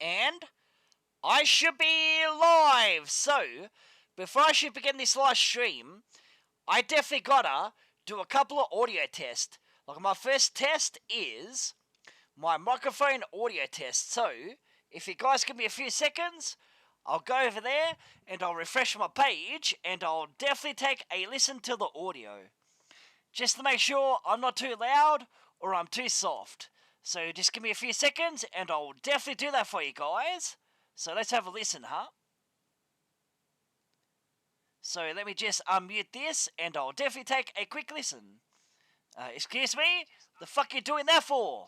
and I should be live. So, before I should begin this live stream, I definitely gotta do a couple of audio tests. Like, my first test is my microphone audio test. So, if you guys give me a few seconds, I'll go over there and I'll refresh my page and I'll definitely take a listen to the audio. Just to make sure I'm not too loud or I'm too soft. So just give me a few seconds and I'll definitely do that for you guys. So let's have a listen, huh? So let me just unmute this and I'll definitely take a quick listen. Excuse me? The fuck you doing that for?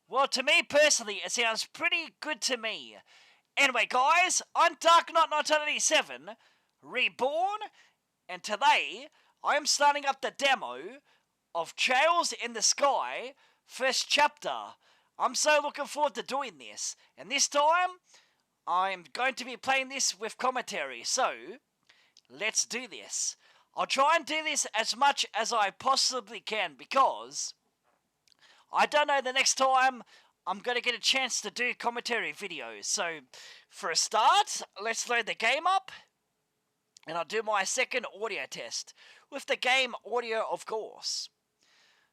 Well, to me personally, it sounds pretty good to me. Anyway, guys, I'm Dark Knight 1987, Reborn, and today I am starting up the demo of Trails in the Sky, first chapter. I'm so looking forward to doing this, and this time I'm going to be playing this with commentary, so let's do this. I'll try and do this as much as I possibly can because I don't know the next time I'm going to get a chance to do commentary videos. So for a start, let's load the game up and I'll do my second audio test with the game audio, of course.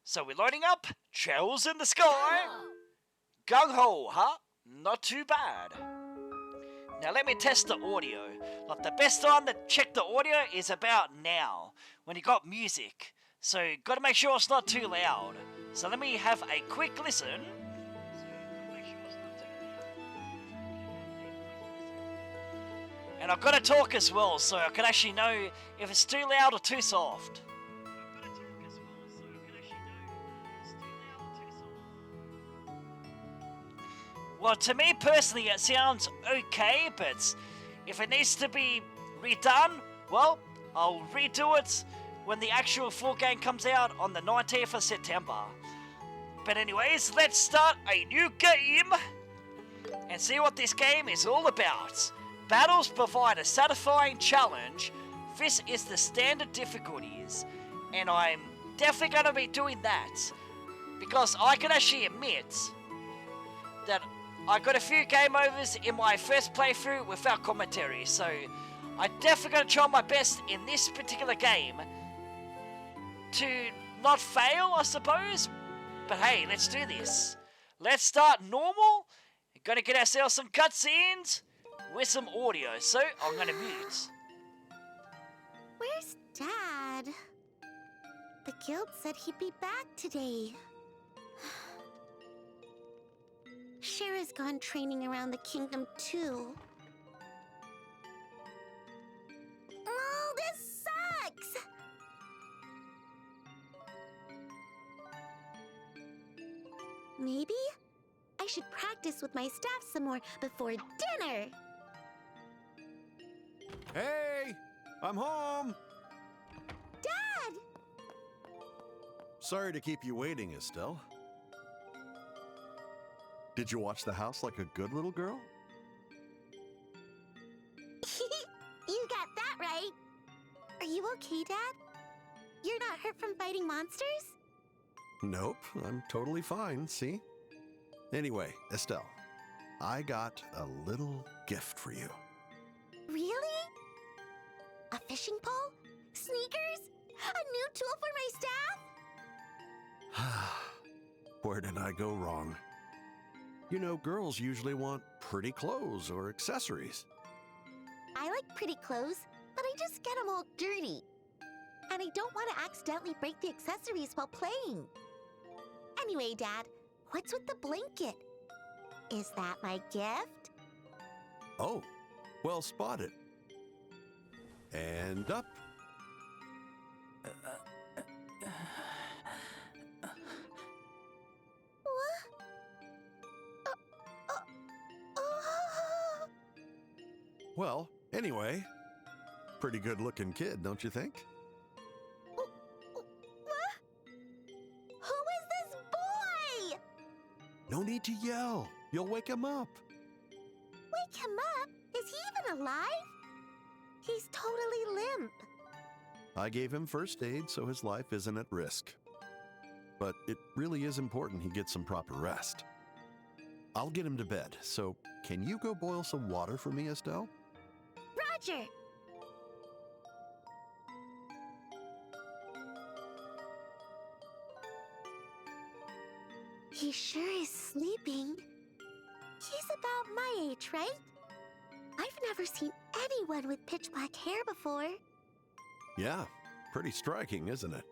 So we're loading up Trails in the Sky. Gung ho, huh? Not too bad. Now let me test the audio. Like, the best time to check the audio is about now, when you got music. So gotta make sure it's not too loud. So let me have a quick listen. And I've got to talk as well, so I can actually know if it's too loud or too soft. Well, to me personally, it sounds okay, but if it needs to be redone, well, I'll redo it when the actual full game comes out on the 19th of September. But anyways, let's start a new game and see what this game is all about. Battles provide a satisfying challenge. This is the standard difficulties, and I'm definitely going to be doing that because I can actually admit that I got a few game overs in my first playthrough without commentary, so I'm definitely going to try my best in this particular game to not fail, I suppose. But hey, let's do this. Let's start normal. We're going to get ourselves some cutscenes with some audio, so I'm going to mute. Where's Dad? The guild said he'd be back today. Shara's gone training around the kingdom too. Oh, this sucks! Maybe I should practice with my staff some more before dinner. Hey! I'm home! Dad! Sorry to keep you waiting, Estelle. Did you watch the house like a good little girl? You got that right. Are you okay, Dad? You're not hurt from fighting monsters? Nope, I'm totally fine, see? Anyway, Estelle, I got a little gift for you. Really? A fishing pole? Sneakers? A new tool for my staff? Where did I go wrong? You know, girls usually want pretty clothes or accessories. I like pretty clothes, but I just get them all dirty. And I don't want to accidentally break the accessories while playing. Anyway, Dad, what's with the blanket? Is that my gift? Oh, well spotted. And up. Well, anyway, pretty good looking kid, don't you think? Who is this boy? No need to yell. You'll wake him up. Wake him up? Is he even alive? He's totally limp. I gave him first aid so his life isn't at risk. but it really is important he gets some proper rest. I'll get him to bed, so can you go boil some water for me, Estelle? Roger! He sure is sleeping. He's about my age, right? I've never seen anyone with pitch black hair before. Yeah, pretty striking, isn't it?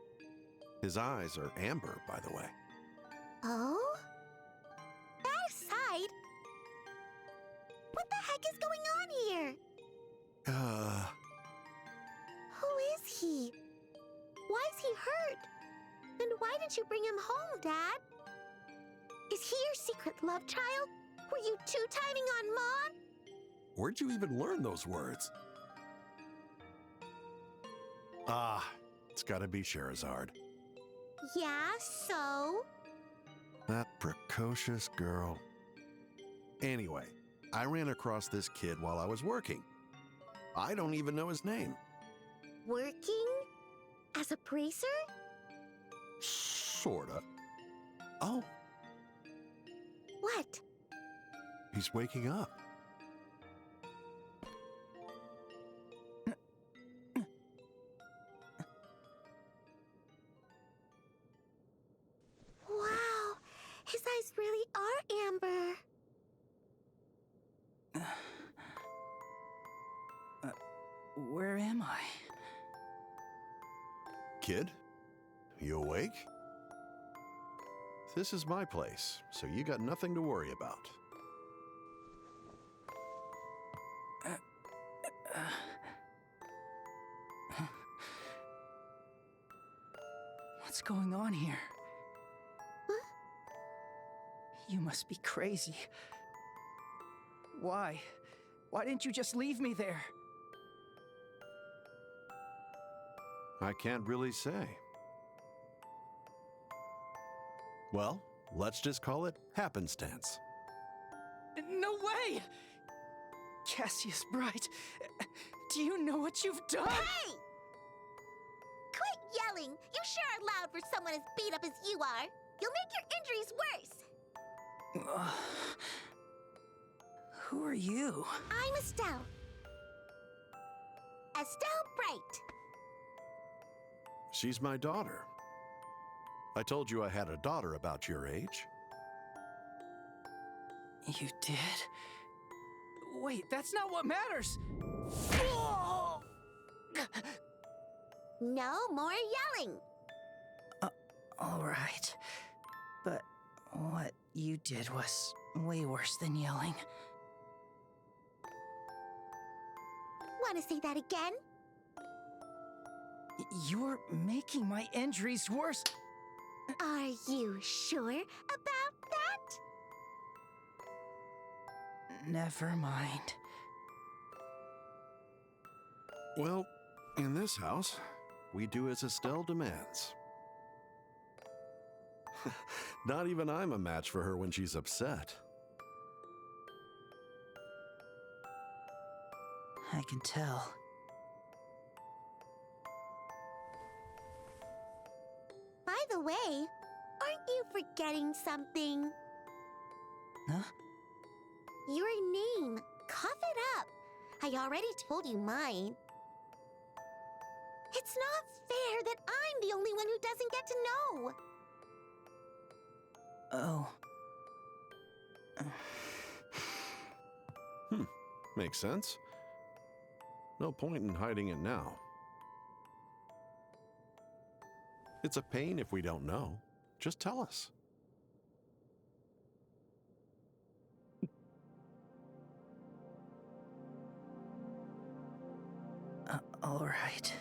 His eyes are amber, by the way. Oh? That aside, what the heck is going on here? Who is he? Why is he hurt? And why did you bring him home, Dad? Is he your secret love child? Were you two-timing on Mom? Where'd you even learn those words? Ah, it's gotta be Scheherazade. Yeah, so? That precocious girl. Anyway, I ran across this kid while I was working. I don't even know his name. Working? As a bracer? Sorta. Oh, What? he's waking up. Wow, his eyes really are amber. Where am I? Kid, you awake? This is my place, so you got nothing to worry about. What's going on here? Huh? You must be crazy. Why? Why didn't you just leave me there? I can't really say. Well, let's just call it happenstance. No way! Cassius Bright, do you know what you've done? Hey! Quit yelling! You sure are loud for someone as beat up as you are. You'll make your injuries worse. Who are you? I'm Estelle. Estelle Bright. She's my daughter. I told you I had a daughter about your age. You did? Wait, that's not what matters! No more yelling. All right. But what you did was way worse than yelling. Want to say that again? You're making my injuries worse. Are you sure about that? Never mind. Well, in this house, we do as Estelle demands. Not even I'm a match for her when she's upset. I can tell. By the way, aren't you forgetting something? Huh? Your name. Cough it up. I already told you mine. It's not fair that I'm the only one who doesn't get to know. Oh. Makes sense. No point in hiding it now. It's a pain if we don't know. Just tell us. All right.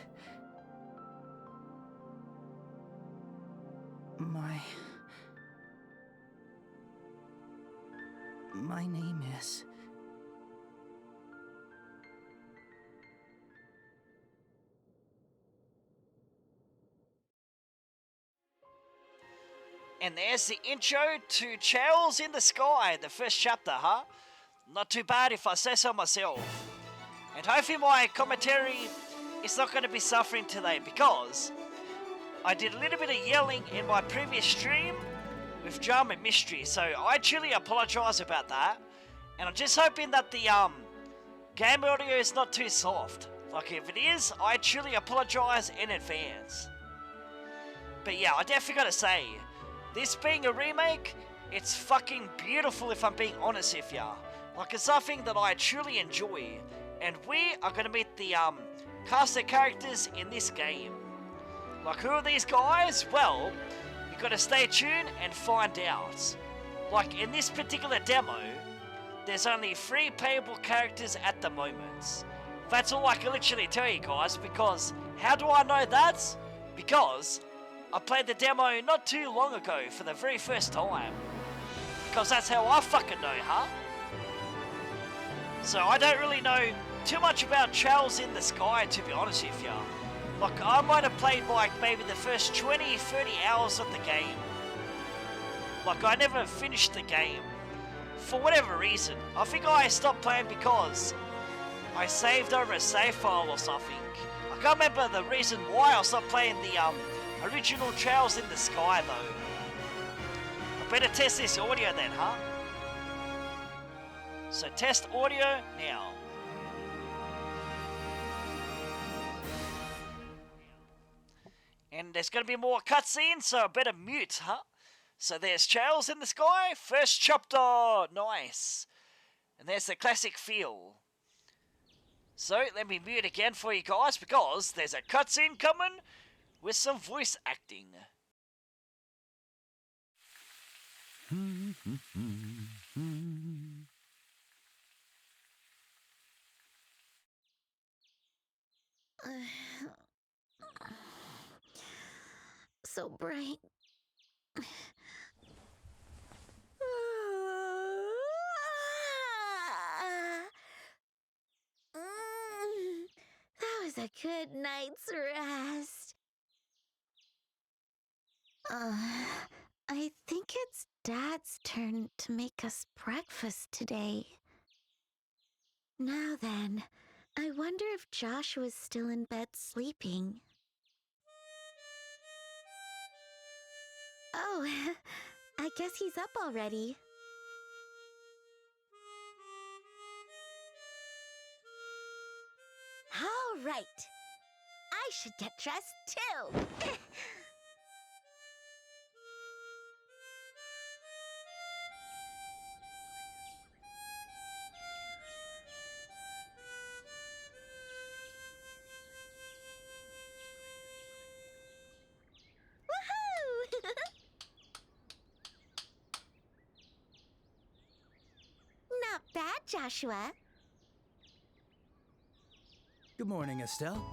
My name is... And there's the intro to Charles in the Sky, the first chapter, huh? Not too bad if I say so myself. And hopefully my commentary is not going to be suffering today because I did a little bit of yelling in my previous stream with Drama and Mystery, so I truly apologise about that. And I'm just hoping that the game audio is not too soft. Like if it is, I truly apologise in advance. But yeah, I definitely gotta say, this being a remake, it's fucking beautiful if I'm being honest with ya. Like it's something that I truly enjoy. And we are gonna meet the cast of characters in this game. Like who are these guys? Well, you gotta stay tuned and find out. Like in this particular demo, there's only 3 playable characters at the moment. That's all I can literally tell you guys, because how do I know that? Because I played the demo not too long ago for the very first time. Because that's how I fucking know, huh? So I don't really know too much about Trails in the Sky, to be honest with you. Like I might have played like maybe the first 20, 30 hours of the game. Like I never finished the game. For whatever reason. I think I stopped playing because I saved over a save file or something. I can't remember the reason why I stopped playing the original Trails in the Sky though. I better test this audio then, huh? So test audio now. And there's going to be more cutscenes, so I better mute, huh? So there's Trails in the Sky, first chapter, nice. And there's the classic feel. So let me mute again for you guys because there's a cutscene coming with some voice acting. So bright. That was a good night's rest. I think it's Dad's turn to make us breakfast today. Now then, I wonder if Joshua's still in bed sleeping. Oh, I guess he's up already. All right. I should get dressed too. Woohoo! Not bad, Joshua. Good morning, Estelle.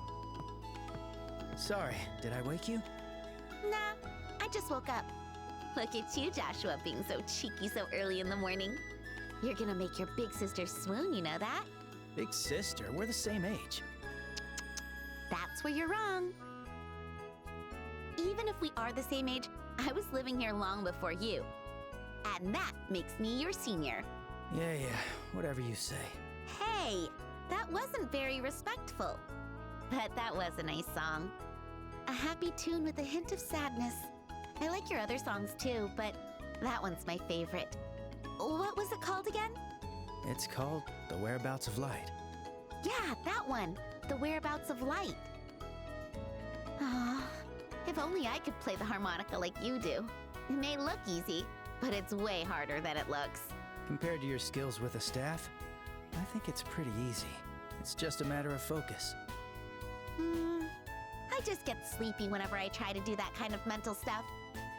Sorry, did I wake you? Nah, I just woke up. Look at you, Joshua, being so cheeky so early in the morning. You're gonna make your big sister swoon, you know that? Big sister, we're the same age. That's where you're wrong. Even if we are the same age, I was living here long before you. And that makes me your senior. Yeah, whatever you say. Hey, that wasn't very respectful. But that was a nice song. A happy tune with a hint of sadness. I like your other songs too, but that one's my favorite. What was it called again? It's called The Whereabouts of Light. Yeah, that one. The Whereabouts of Light. Oh, if only I could play the harmonica like you do. It may look easy, but it's way harder than it looks. Compared to your skills with a staff, I think it's pretty easy. It's just a matter of focus. I just get sleepy whenever I try to do that kind of mental stuff.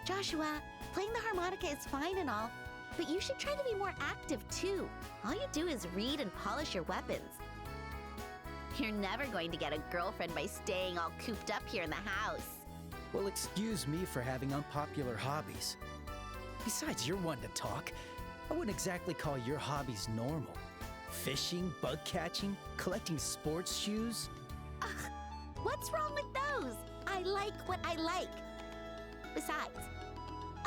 Joshua, playing the harmonica is fine and all, but you should try to be more active too. All you do is read and polish your weapons. You're never going to get a girlfriend by staying all cooped up here in the house. Well, excuse me for having unpopular hobbies. Besides, you're one to talk. I wouldn't exactly call your hobbies normal. Fishing, bug catching, collecting sports shoes. Ugh, what's wrong with those? I like what I like. Besides,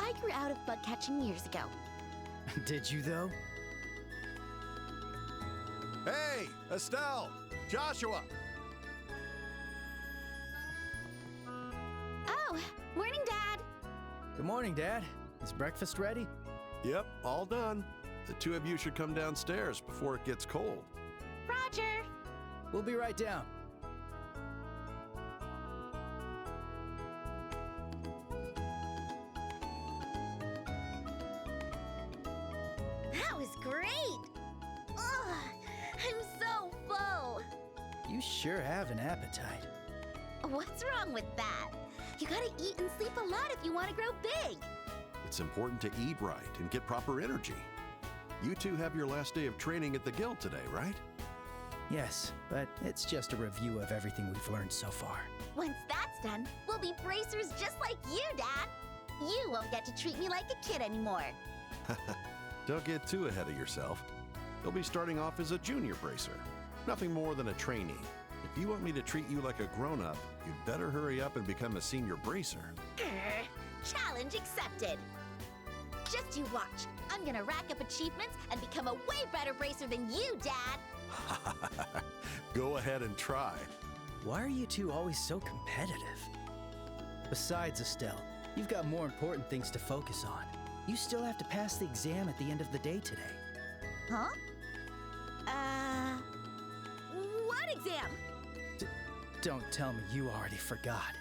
I grew out of bug catching years ago. Did you, though? Hey, Estelle! Joshua! Oh, Good morning, Dad. Is breakfast ready? Yep, all done. The two of you should come downstairs before it gets cold. Roger. We'll be right down. That was great. Ugh, I'm so full. You sure have an appetite. What's wrong with that? You gotta eat and sleep a lot if you want to grow big. It's important to eat right and get proper energy. You two have your last day of training at the guild today, right? Yes, but it's just a review of everything we've learned so far. Once that's done, we'll be bracers just like you, Dad. You won't get to treat me like a kid anymore. Don't get too ahead of yourself. You'll be starting off as a junior bracer, nothing more than a trainee. If you want me to treat you like a grown-up, you'd better hurry up and become a senior bracer. Challenge accepted. Just you watch. I'm gonna rack up achievements and become a way better bracer than you, Dad. Go ahead and try. Why are you two always so competitive? Besides, Estelle, you've got more important things to focus on. You still have to pass the exam at the end of the day today. Huh? What exam? Don't tell me you already forgot.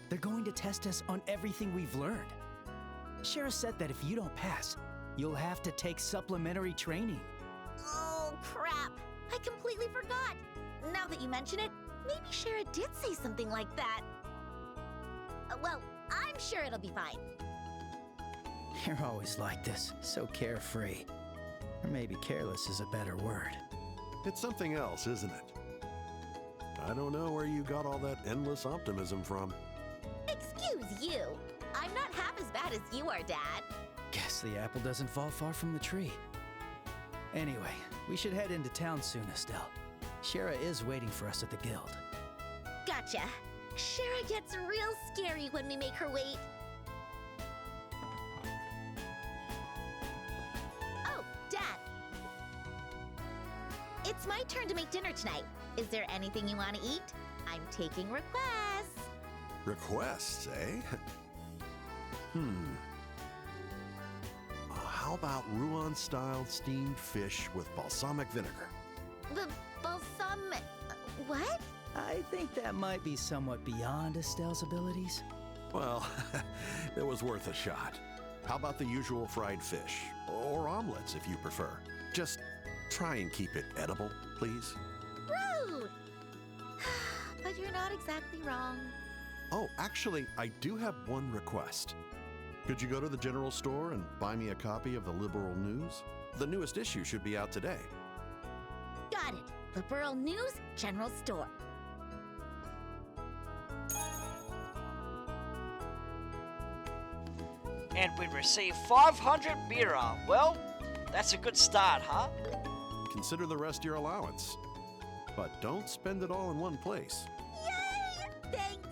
They're going to test us on everything we've learned. Shara said that if you don't pass, you'll have to take supplementary training. Oh, crap. I completely forgot. Now that you mention it, maybe Shara did say something like that. Well, I'm sure it'll be fine. You're always like this, so carefree. Or maybe careless is a better word. It's something else, isn't it? I don't know where you got all that endless optimism from. Excuse you. I'm not half as bad as you are, Dad. Guess the apple doesn't fall far from the tree. Anyway, we should head into town soon, Estelle. Shara is waiting for us at the guild. Gotcha. Shara gets real scary when we make her wait. Oh, Dad. It's my turn to make dinner tonight. Is there anything you want to eat? I'm taking requests. Requests, eh? How about Rouen-style steamed fish with balsamic vinegar? Balsamic... what? I think that might be somewhat beyond Estelle's abilities. Well, it was worth a shot. How about the usual fried fish? Or omelets, if you prefer. Just try and keep it edible, please. Rude! But you're not exactly wrong. Oh, actually, I do have one request. Could you go to the general store and buy me a copy of the Liberal News? The newest issue should be out today. Got it. Liberal News, General Store. And we receive 500 Mira. Well, that's a good start, huh? Consider the rest your allowance. But don't spend it all in one place. Yay! Thanks!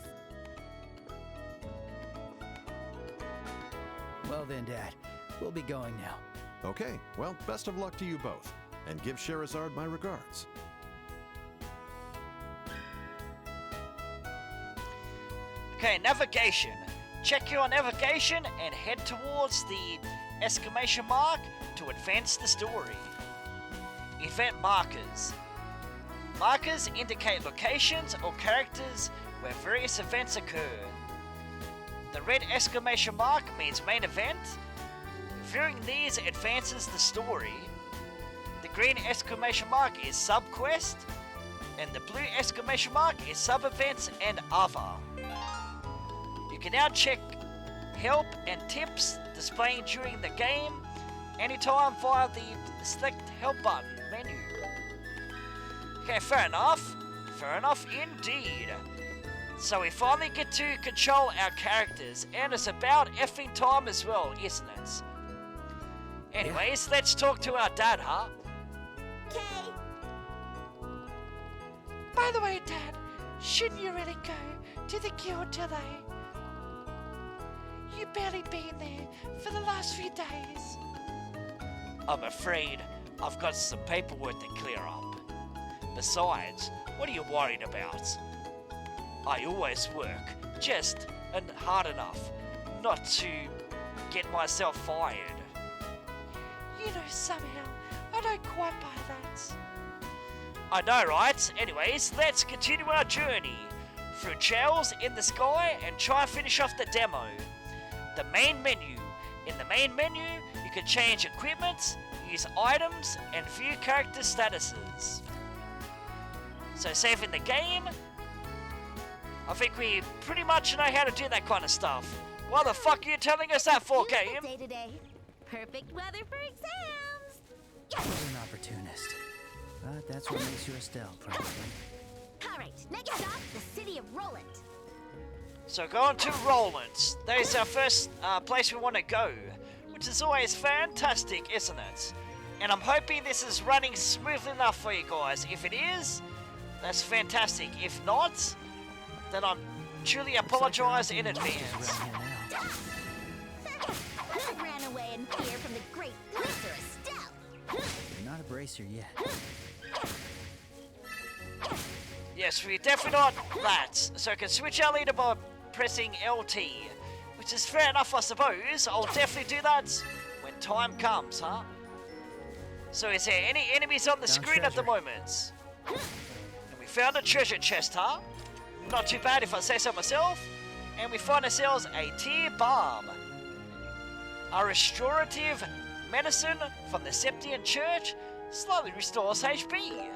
Well then, Dad, we'll be going now. Okay, well, best of luck to you both. And give Sherazard my regards. Okay, navigation. Check your navigation and head towards the exclamation mark to advance the story. Event markers. Markers indicate locations or characters where various events occur. The red exclamation mark means main event. Viewing these advances the story. The green exclamation mark is sub-quest. And the blue exclamation mark is sub-events and other. You can now check help and tips displaying during the game anytime via the select help button menu. Okay, fair enough. Fair enough indeed. So we finally get to control our characters, and it's about effing time as well, isn't it? Anyways, let's talk to our dad, huh? Okay. By the way, Dad, shouldn't you really go to the guild today? You've barely been there for the last few days. I'm afraid I've got some paperwork to clear up. Besides, what are you worried about? I always work just hard enough not to get myself fired. You know, somehow, I don't quite buy that. I know, right? Anyways, let's continue our journey through Chels in the Sky and try and finish off the demo. The main menu. In the main menu, you can change equipment, use items, and view character statuses. So saving the game, I think we pretty much know how to do that kind of stuff. Why the fuck are you telling us that for, game? Day today. Perfect weather for exams. You're an opportunist. But that's what makes you Estelle, probably. All right, next stop, the city of Roland. So going to Roland. That is our first place we want to go, which is always fantastic, isn't it? And I'm hoping this is running smoothly enough for you guys. If it is, that's fantastic. If not, then I'm truly apologize in advance. Who ran away in fear from the great Bracer Estelle? You're not a bracer yet. Yes, we're definitely not that. So I can switch our leader by pressing LT, which is fair enough, I suppose. I'll definitely do that when time comes, huh? So is there any enemies on the screen at the moment? And we found a treasure chest, huh? Not too bad if I say so myself. And we find ourselves a tear balm. A restorative medicine from the Septian Church slightly restores HP.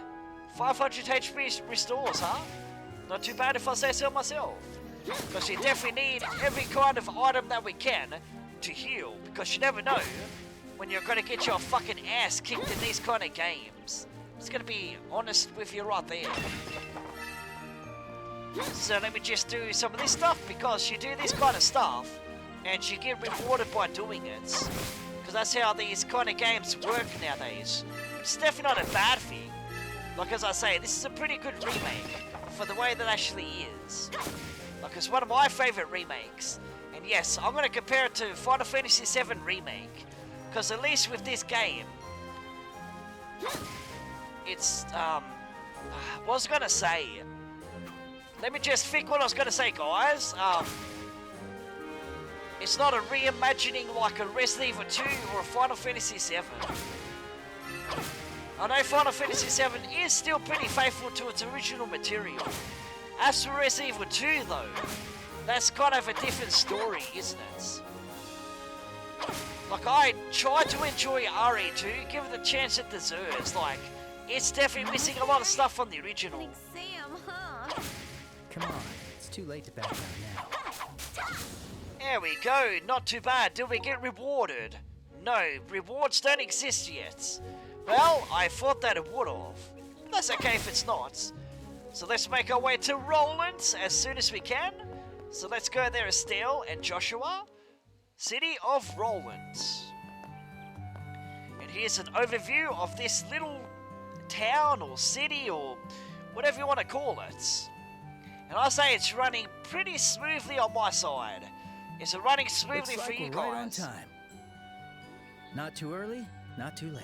500 HP restores, huh? Not too bad if I say so myself. Because you definitely need every kind of item that we can to heal. Because you never know when you're going to get your fucking ass kicked in these kind of games. Just going to be honest with you right there. So let me just do some of this stuff, because you do this kind of stuff and you get rewarded by doing it. Because that's how these kind of games work nowadays. It's definitely not a bad thing. Like as I say, this is a pretty good remake for the way that actually is. Like it's one of my favourite remakes. And yes, I'm going to compare it to Final Fantasy VII Remake. Because at least with this game, it's, what was I going to say? Let me just think what I was going to say, guys. It's not a reimagining like a Resident Evil 2 or a Final Fantasy VII. I know Final Fantasy VII is still pretty faithful to its original material. As for Resident Evil 2 though, that's kind of a different story, isn't it? Like, I tried to enjoy RE2, give it the chance it deserves. Like, it's definitely missing a lot of stuff from the original. Exam, huh? Come on, it's too late to back down now. There we go, not too bad. Did we get rewarded? No, rewards don't exist yet. Well, I thought that it would have. That's okay if it's not. So let's make our way to Roland as soon as we can. So let's go there, Estelle and Joshua. City of Roland. And here's an overview of this little town or city or whatever you want to call it. And I say it's running pretty smoothly on my side. Is it running smoothly Looks for like you we're guys? right on time. Not too early, not too late.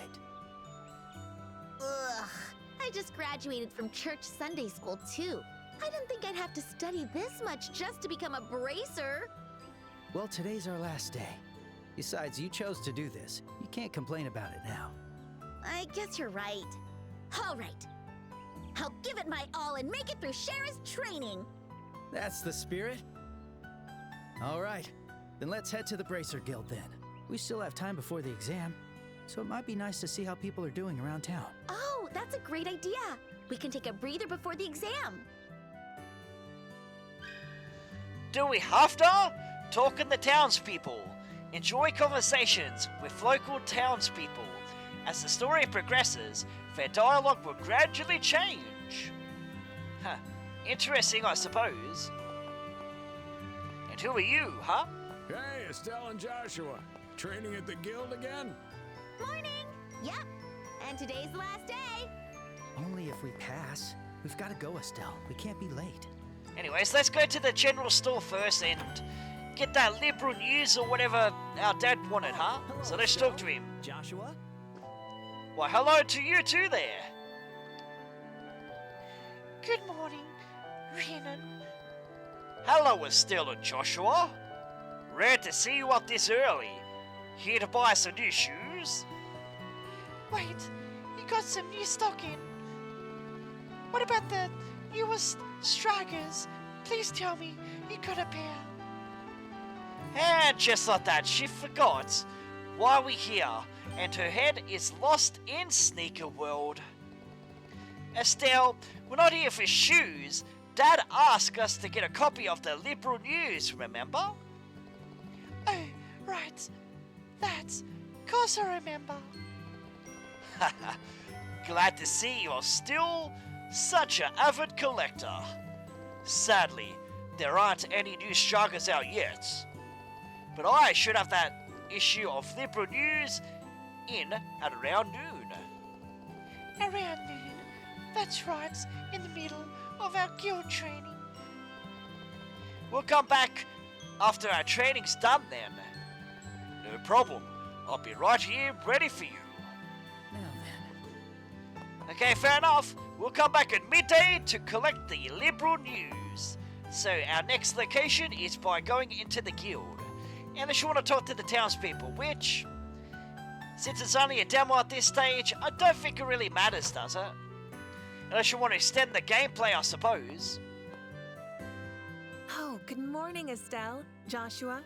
Ugh. I just graduated from church Sunday school, too. I didn't think I'd have to study this much just to become a bracer. Well, today's our last day. Besides, you chose to do this. You can't complain about it now. I guess you're right. All right. I'll give it my all and make it through Shara's training. That's the spirit. All right, then let's head to the Bracer Guild then. We still have time before the exam, so it might be nice to see how people are doing around town. Oh, that's a great idea. We can take a breather before the exam. Do we have to? Talk in the townspeople. Enjoy conversations with local townspeople. As the story progresses, their dialogue will gradually change. Huh. Interesting, I suppose. And who are you, huh? Hey, Estelle and Joshua. Training at the guild again? Morning. Yep. And today's the last day. Only if we pass. We've got to go, Estelle. We can't be late. Anyways, let's go to the general store first and get that liberal news or whatever our dad wanted, huh? Hello, So let's Estelle. talk to him. Joshua? Well, hello to you too there. Good morning, Rhiannon. Hello, Estelle and Joshua. Rare to see you up this early. Here to buy some new shoes? Wait, you got some new stock in. What about the newest Stragers? Please tell me you got a pair. And just like that, she forgot why we're here, and her head is lost in Sneaker World. Estelle, we're not here for shoes. Dad asked us to get a copy of the Liberal News, remember? Oh, right. That's... course I remember. Glad to see you're still such an avid collector. Sadly, there aren't any new Stragers out yet. But I should have that issue of Liberal News in at around noon. Around noon. That's right, in the middle of our guild training. We'll come back after our training's done then. No problem. I'll be right here ready for you. Now then. Okay, fair enough. We'll come back at midday to collect the Liberal News. So our next location is by going into the guild. Unless you want to talk to the townspeople, which, since it's only a demo at this stage, I don't think it really matters, does it? Unless you want to extend the gameplay, I suppose. Oh, good morning, Estelle. Joshua.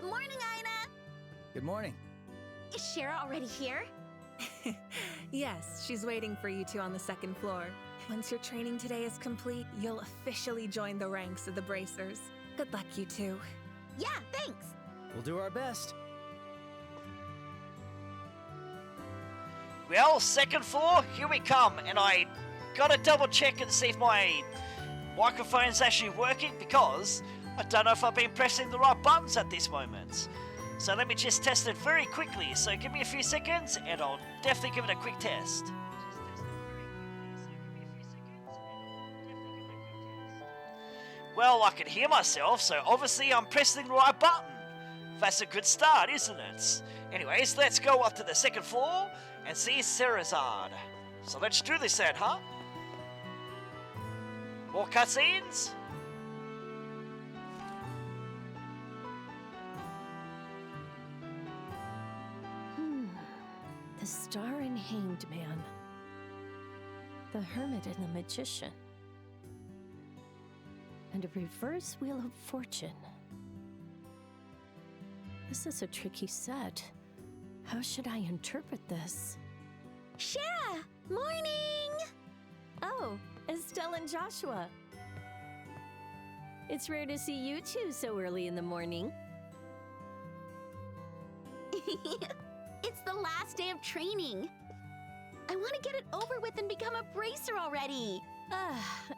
Morning, Ina. Good morning. Is Shara already here? Yes, she's waiting for you two on the second floor. Once your training today is complete, you'll officially join the ranks of the Bracers. Good luck, you two. Yeah, thanks. We'll do our best. Well, second floor, here we come, and I gotta double check and see if my microphone's actually working, because I don't know if I've been pressing the right buttons at this moment. So let me just test it very quickly, so give me a few seconds and I'll definitely give it a quick test. Well, I can hear myself, so obviously I'm pressing the right button. That's a good start, isn't it? Anyways, let's go up to the second floor and see Cerazard. So let's do this then, huh? More cutscenes? The Star and Hanged Man. The Hermit and the Magician. And a reverse Wheel of Fortune. This is a tricky set. How should I interpret this? Shara, morning! Oh, Estelle and Joshua. It's rare to see you two so early in the morning. It's the last day of training. I want to get it over with and become a bracer already.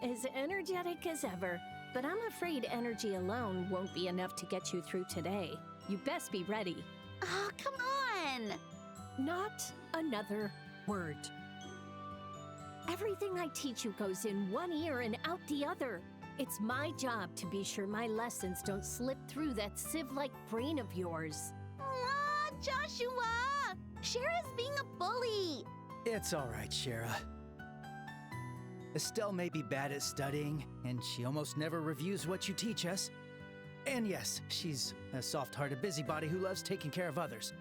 As energetic as ever. But I'm afraid energy alone won't be enough to get you through today. You best be ready. Oh, come on. Not another word. Everything I teach you goes in one ear and out the other. It's my job to be sure my lessons don't slip through that sieve-like brain of yours. Aw, Joshua! Shara's being a bully. It's all right, Shara. Estelle may be bad at studying, and she almost never reviews what you teach us. And yes, she's a soft-hearted busybody who loves taking care of others.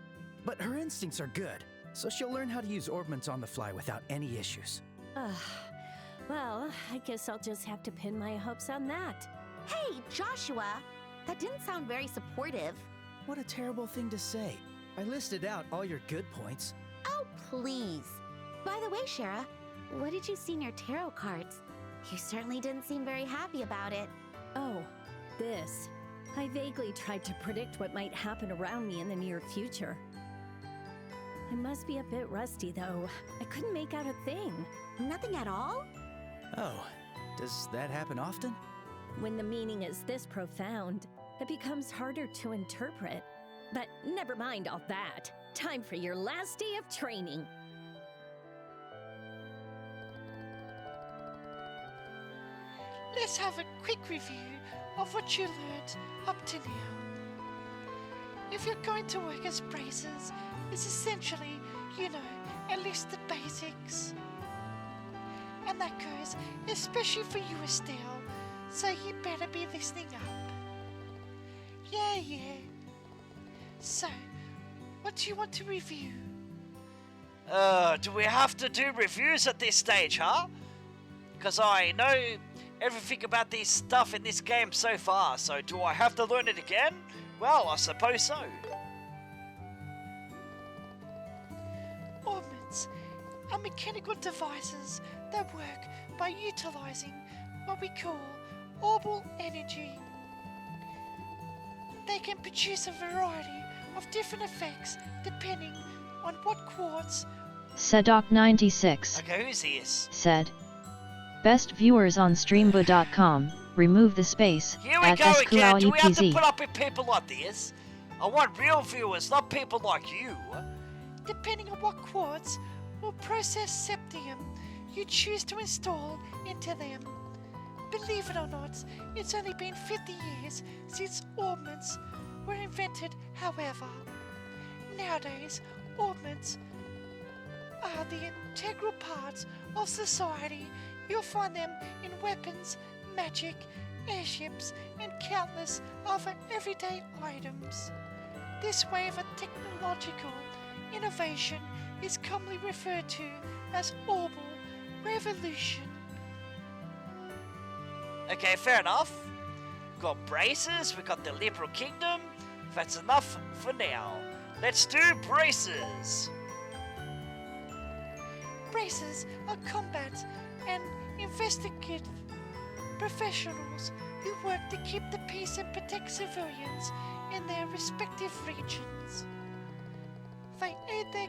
But her instincts are good, so she'll learn how to use orbments on the fly without any issues. Well, I guess I'll just have to pin my hopes on that. Hey, Joshua. That didn't sound very supportive. What a terrible thing to say. I listed out all your good points. Oh, please. By the way, Shara, what did you see in your tarot cards? You certainly didn't seem very happy about it. Oh, this. I vaguely tried to predict what might happen around me in the near future. I must be a bit rusty, though. I couldn't make out a thing. Nothing at all? Oh, does that happen often? When the meaning is this profound, it becomes harder to interpret. But never mind all that. Time for your last day of training. Let's have a quick review of what you learned up to now. If you're going to work as bracers, it's essentially, at least the basics. And that goes especially for you, Estelle, so you better be listening up. Yeah. So, what do you want to review? Do we have to do reviews at this stage, huh? Because I know everything about this stuff in this game so far, so do I have to learn it again? Well, I suppose so. Orbments are mechanical devices that work by utilizing what we call orbal energy. They can produce a variety of different effects depending on what quartz. Sedok96 Okay, who's this? said, "Best viewers on streamba.com. Remove the space Here we at go again. Do we have to SQLUPZ. put up with people like this? I want real viewers, not people like you. Depending on what quartz or processed septium you choose to install into them. Believe it or not, it's only been 50 years since orbments were invented, however. Nowadays, orbments are the integral parts of society. You'll find them in weapons, magic, airships, and countless other everyday items. This wave of technological innovation is commonly referred to as orbal revolution. Okay, fair enough. Got braces, we got the Liberal Kingdom. That's enough for now. Let's do braces. Braces are combat and investigative professionals who work to keep the peace and protect civilians in their respective regions. They aid their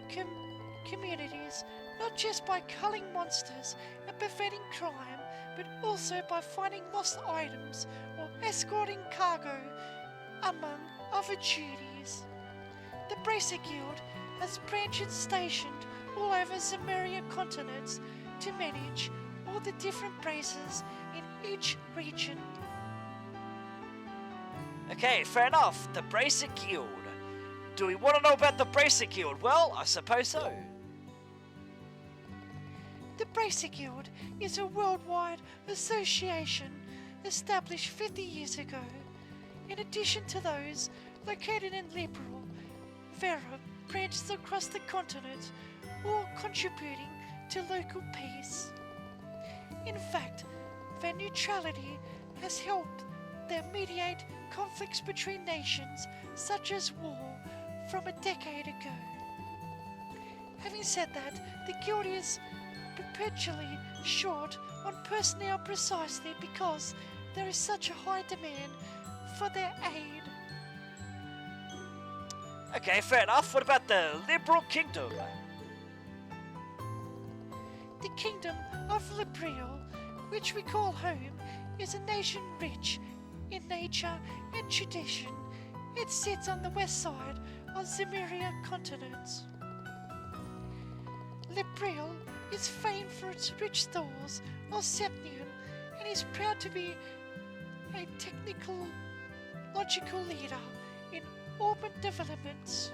communities not just by culling monsters and preventing crime, but also by finding lost items or escorting cargo, among other duties. The Bracer Guild has branches stationed all over Zemuria continents to manage all the different braces in each region. Okay, fair enough. The Bracer Guild. Do we want to know about the Bracer Guild? Well, I suppose so. The Bracer Guild is a worldwide association established 50 years ago. In addition to those located in Liberal, Vera branches across the continent, all contributing to local peace. In fact, their neutrality has helped them mediate conflicts between nations, such as war, from a decade ago. Having said that, the Guild is perpetually short on personnel precisely because there is such a high demand for their aid. Okay, fair enough. What about the Liberal Kingdom? The Kingdom of Libriel, which we call home, is a nation rich in nature and tradition. It sits on the west side of Zemuria continent. Libriel is famed for its rich stores of septium and is proud to be a technological leader in urban developments.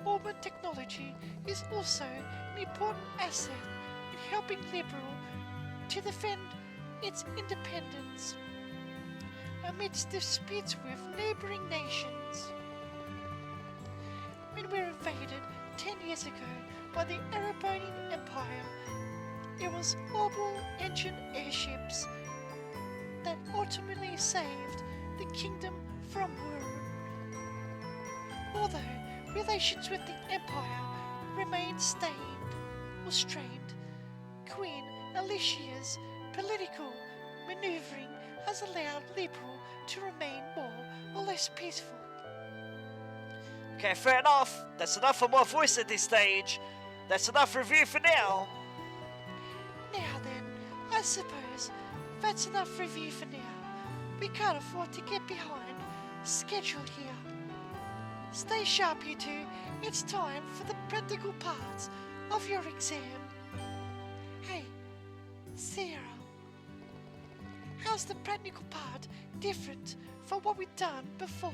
Urban technology is also an important asset in helping Liberal to defend its independence amidst disputes with neighboring nations. When we were invaded 10 years ago by the Erebonian Empire, it was Orbal engine airships that ultimately saved the kingdom from ruin. Although relations with the Empire remained strained, Queen Alicia's political maneuvering has allowed Liberal to remain more or less peaceful. Okay, fair enough. That's enough for my voice at this stage. That's enough review for now. Now then, I suppose that's enough review for now. We can't afford to get behind schedule here. Stay sharp, you two. It's time for the practical parts of your exam. Hey, Sarah. How's the practical part different from what we've done before?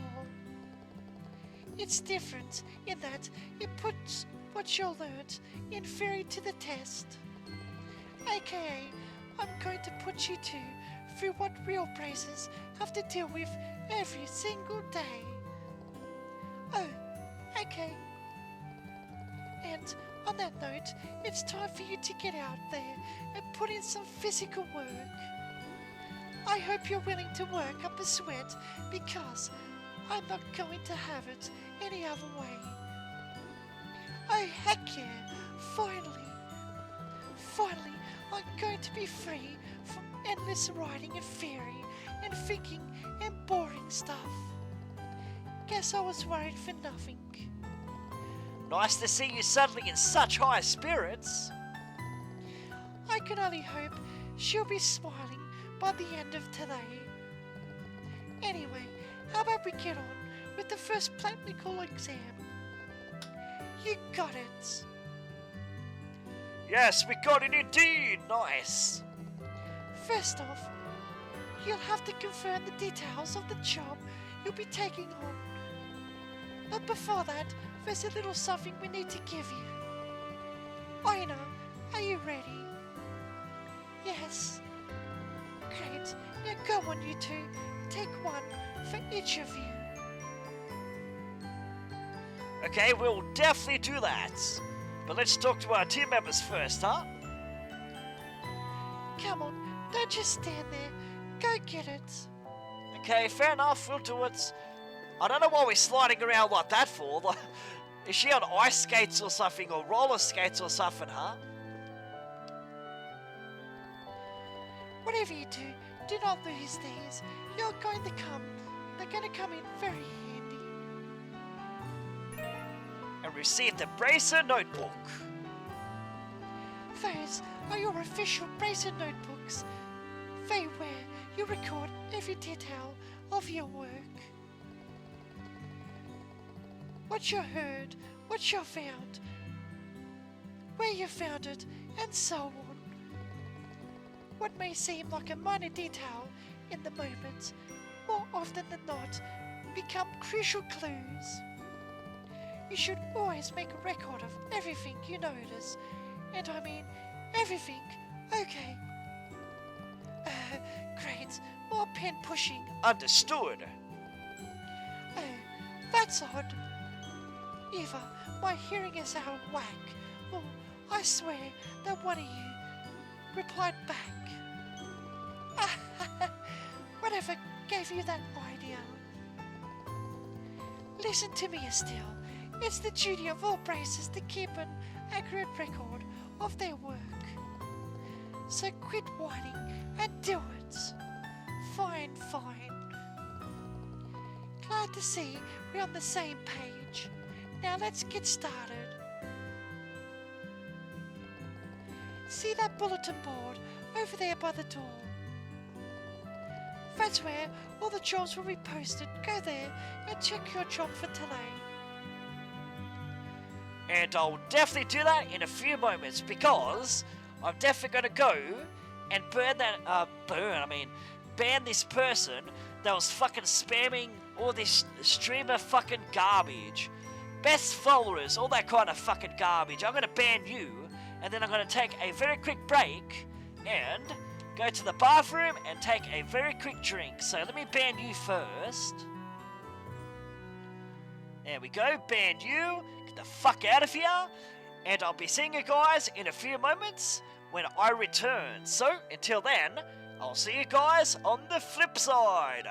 It's different in that it puts what you learned in theory to the test. AKA, I'm going to put you two through what real braces have to deal with every single day. Oh, okay. And on that note, it's time for you to get out there and put in some physical work. I hope you're willing to work up a sweat because I'm not going to have it any other way. Oh heck yeah, finally I'm going to be free from endless writing and theory and thinking and boring stuff. Guess I was worried for nothing. Nice to see you suddenly in such high spirits. I can only hope she'll be smiling by the end of today. Anyway, how about we get on with the first practical exam? You got it. Yes, we got it indeed. Nice. First off, you'll have to confirm the details of the job you'll be taking on. But before that, there's a little something we need to give you. Aina, are you ready? Yes. Great. Now go on, you two. Take one for each of you. Okay, we'll definitely do that. But let's talk to our team members first, huh? Come on, don't just stand there. Go get it. Okay, fair enough, we'll do it. I don't know why we're sliding around like that for. Is she on ice skates or something, or roller skates or something, huh? Whatever you do not lose these. They're going to come in very handy. And receive the Bracer Notebook. Those are your official Bracer notebooks. They where you record every detail of your work. What you heard, what you found, where you found it, and so on. What may seem like a minor detail in the moment, more often than not, become crucial clues. You should always make a record of everything you notice, and I mean everything, okay? Great, more pen pushing. Understood. Oh, that's odd. Either my hearing is out of whack, or I swear that one of you replied back. Whatever gave you that idea? Listen to me, Estelle. It's the duty of all bracers to keep an accurate record of their work. So quit whining and do it. Fine. Glad to see we're on the same page. Now let's get started. See that bulletin board over there by the door? That's where all the jobs will be posted. Go there and check your job for today. And I'll definitely do that in a few moments because I'm definitely going to go and ban this person that was fucking spamming all this streamer fucking garbage. Best followers, all that kind of fucking garbage. I'm going to ban you, and then I'm going to take a very quick break and go to the bathroom and take a very quick drink. So let me ban you first. There we go, ban you. Get the fuck out of here. And I'll be seeing you guys in a few moments when I return. So until then, I'll see you guys on the flip side.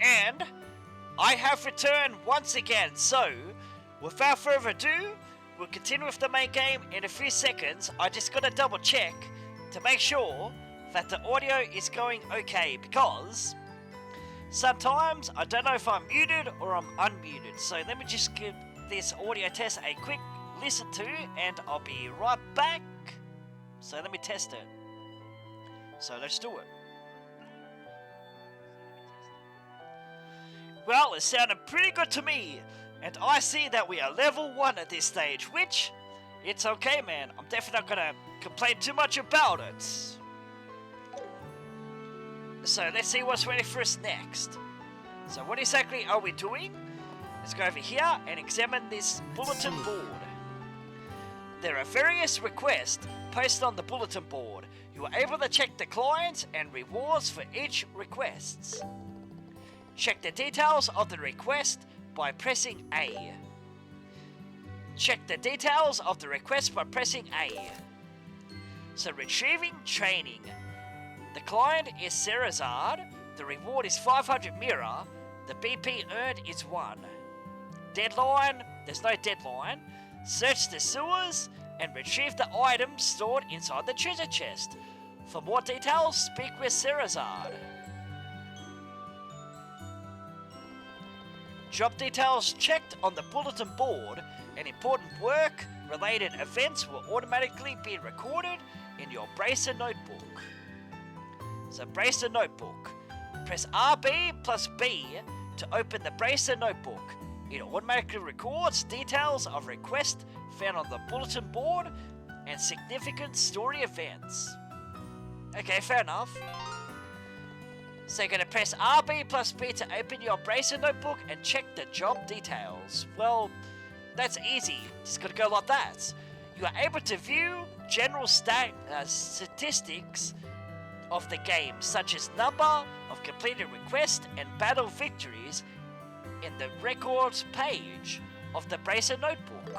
And I have returned once again, so without further ado, we'll continue with the main game in a few seconds. I just gotta double check to make sure that the audio is going okay, because sometimes I don't know if I'm muted or I'm unmuted. So let me just give this audio test a quick listen to, and I'll be right back. So let me test it. So let's do it. Well, it sounded pretty good to me, and I see that we are level 1 at this stage, which, it's okay, man. I'm definitely not gonna complain too much about it. So let's see what's ready for us next. So what exactly are we doing? Let's go over here and examine this bulletin board. There are various requests posted on the bulletin board. You are able to check the clients and rewards for each request. Check the details of the request by pressing A. Check the details of the request by pressing A. So retrieving training. The client is Serazard. The reward is 500 Mira. The BP earned is 1. Deadline. There's no deadline. Search the sewers and retrieve the items stored inside the treasure chest. For more details, speak with Serazard. Job details checked on the bulletin board, and important work-related events will automatically be recorded in your Bracer notebook. So Bracer notebook. Press RB plus B to open the Bracer notebook. It automatically records details of requests found on the bulletin board and significant story events. Okay, fair enough. So you're going to press RB plus B to open your Bracer notebook and check the job details. Well, that's easy. Just got to go like that. You are able to view general statistics of the game, such as number of completed requests and battle victories in the records page of the Bracer notebook.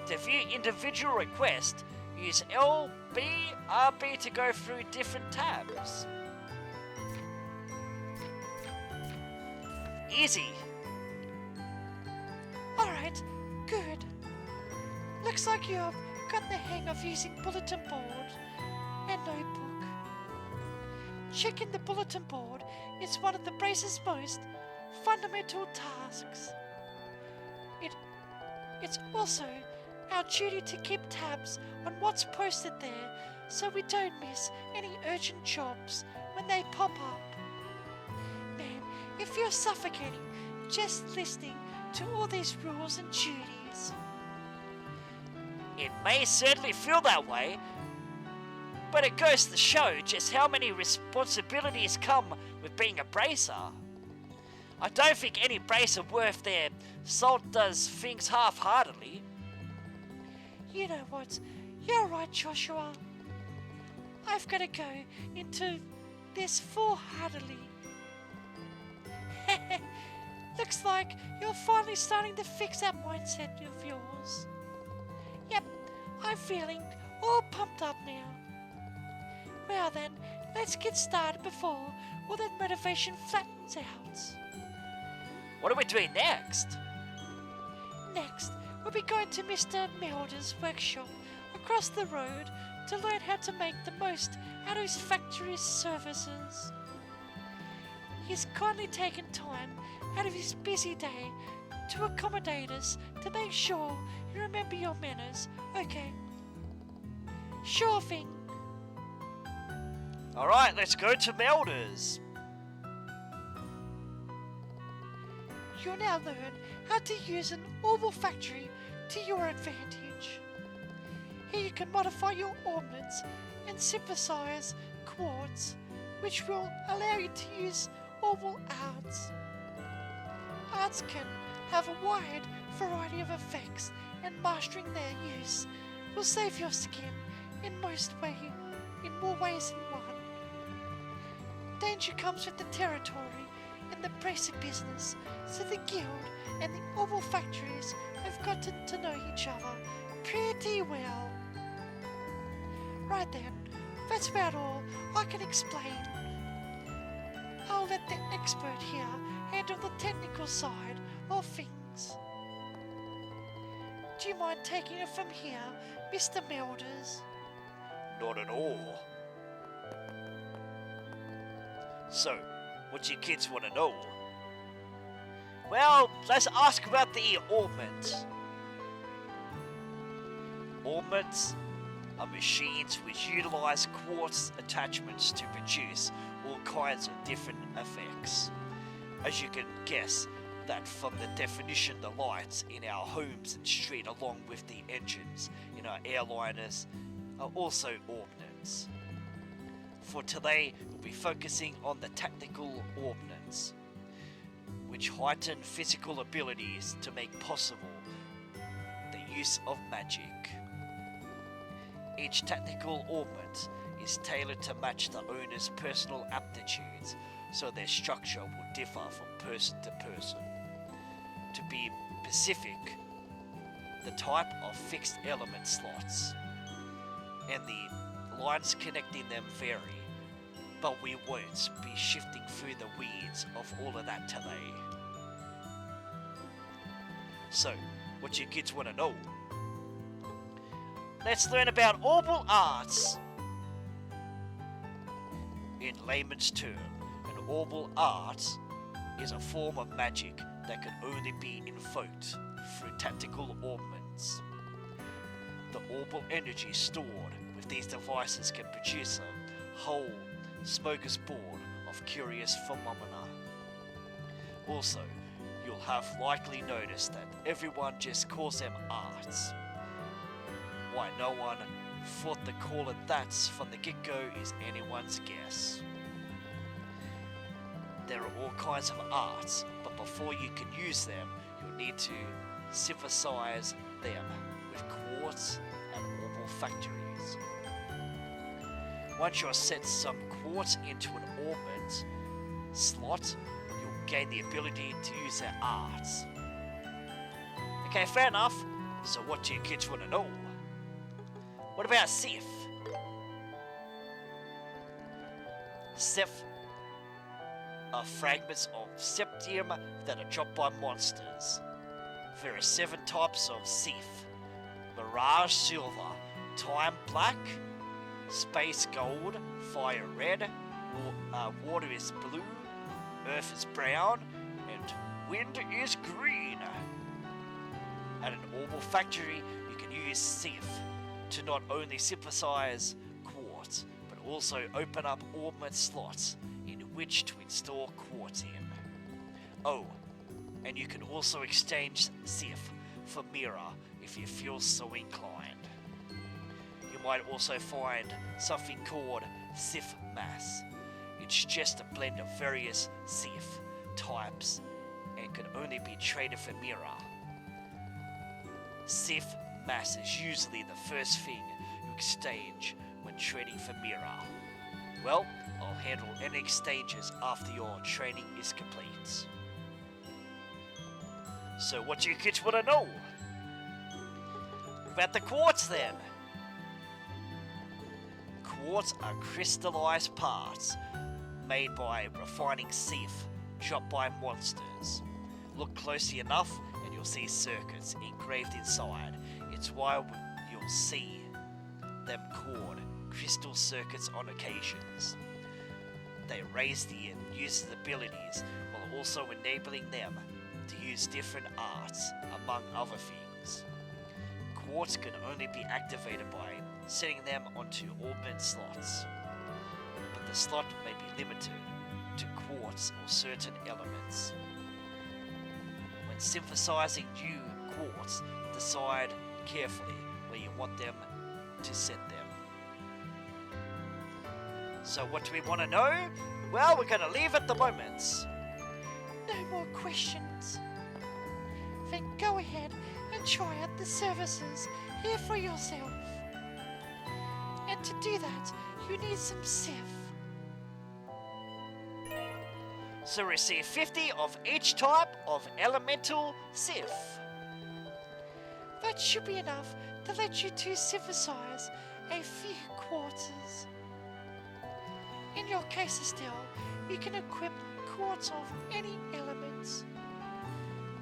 To view individual requests, use LB, RB to go through different tabs. Easy. Alright, good. Looks like you've got the hang of using bulletin board and notebook. Checking the bulletin board is one of the Bracer's most fundamental tasks. It's also our duty to keep tabs on what's posted there so we don't miss any urgent jobs when they pop up. Man, if you're suffocating just listening to all these rules and duties. It may certainly feel that way, but it goes to show just how many responsibilities come with being a bracer. I don't think any bracer worth their salt does things half-heartedly. You know what? You're right, Joshua. I've got to go into this full-heartedly. Looks like you're finally starting to fix that mindset of yours. Yep, I'm feeling all pumped up now. Well then, let's get started before all that motivation flattens out. What are we doing next? Next, we'll be going to Mr. Melder's workshop across the road to learn how to make the most out of his factory's services. He's kindly taken time out of his busy day to accommodate us to make sure you remember your manners, okay? Sure thing. Alright, let's go to Melder's. You'll now learn how to use an orbital factory to your advantage. Here you can modify your ordnance and synthesize quartz, which will allow you to use orbital arts. Arts can have a wide variety of effects, and mastering their use will save your skin in more ways than one. Danger comes with the territory and the Bracer business, so the guild and the orbital factories have gotten to know each other pretty well. Right then, that's about all I can explain. I'll let the expert here handle the technical side of things. Do you mind taking it from here, Mr. Melders? Not at all. So, what do you kids want to know? Well, let's ask about the orbments. Orbments are machines which utilize quartz attachments to produce all kinds of different effects. As you can guess, that from the definition, the lights in our homes and street, along with the engines in our airliners, are also orbments. For today, we'll be focusing on the tactical orbments, which heighten physical abilities to make possible the use of magic. Each tactical orbment is tailored to match the owner's personal aptitudes, so their structure will differ from person to person. To be specific, the type of fixed element slots and the lines connecting them vary, but we won't be shifting through the weeds of all of that today. So, what you kids want to know? Let's learn about orbital arts. In layman's term, an orbital art is a form of magic that can only be invoked through tactical orbments. The orbital energy stored with these devices can produce a whole smorgasbord of curious phenomena. Also, you'll have likely noticed that everyone just calls them arts. Why no one thought to call it that from the get-go is anyone's guess. There are all kinds of arts, but before you can use them, you'll need to synthesize them with quartz and orbital factories. Once you've set some quartz into an orbit slot, you'll gain the ability to use their arts. Okay, fair enough. So what do you kids want to know? What about Sith? Sith are fragments of septium that are dropped by monsters. There are 7 types of Sith: Mirage Silver, Time Black, Space Gold, Fire Red, Water is Blue, Earth is Brown, and Wind is Green. At an orbital factory, you can use Sith to not only synthesize quartz, but also open up orbment slots in which to install quartz in. Oh, and you can also exchange Sith for mirror if you feel so inclined. You might also find something called Sith Mass. It's just a blend of various Sith types and can only be traded for mirror. Sith Mass is usually the first thing you exchange when trading for mirror. Well, I'll handle any exchanges after your training is complete. So what do you kids want to know? About the quartz then? Quartz are crystallized parts made by refining Sith dropped by monsters. Look closely enough and you'll see circuits engraved inside. It's why you'll see them called crystal circuits on occasions. They raise the user's abilities while also enabling them to use different arts, among other things. Quartz can only be activated by setting them onto orbit slots, but the slot may be limited to quartz or certain elements. When synthesizing new quartz, decide carefully where you want them to set them. So what do we want to know? Well, we're going to leave at the moment. No more questions. Then go ahead and try out the services here for yourself. And to do that, you need some Sith. So receive 50 of each type of elemental Sith. That should be enough to let you two synthesize a few quarters. In your case, Estelle, you can equip quartz of any elements.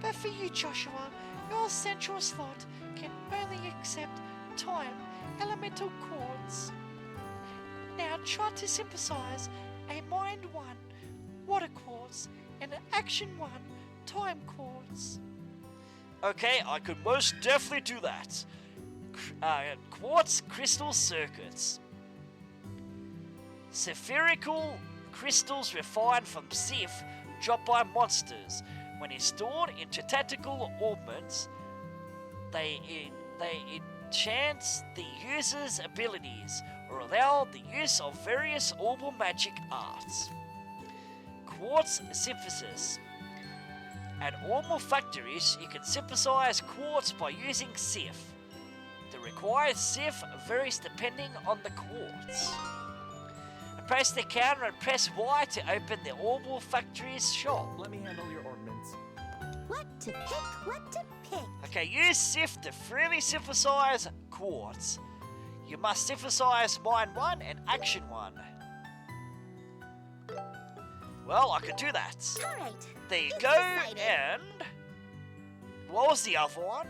But for you, Joshua, your essential slot can only accept time elemental quartz. Now try to synthesize a Mind 1 water quartz and an Action 1 time quartz. Okay, I could most definitely do that. Quartz crystal circuits. Spherical crystals refined from Sif dropped by monsters. When installed into tactical orbits, they enhance the user's abilities or allow the use of various orbal magic arts. Quartz synthesis. At Orbal factories, you can synthesize quartz by using Sif. The required Sif varies depending on the quartz. Press the counter and press Y to open the Orbal factory's shop. Let me handle your ordnance. What to pick, what to pick. Okay, use Sif to freely synthesize quartz. You must synthesize Mind 1 and Action 1. Well, I could do that. Alright. There you it's go, decided. and... What was the other one?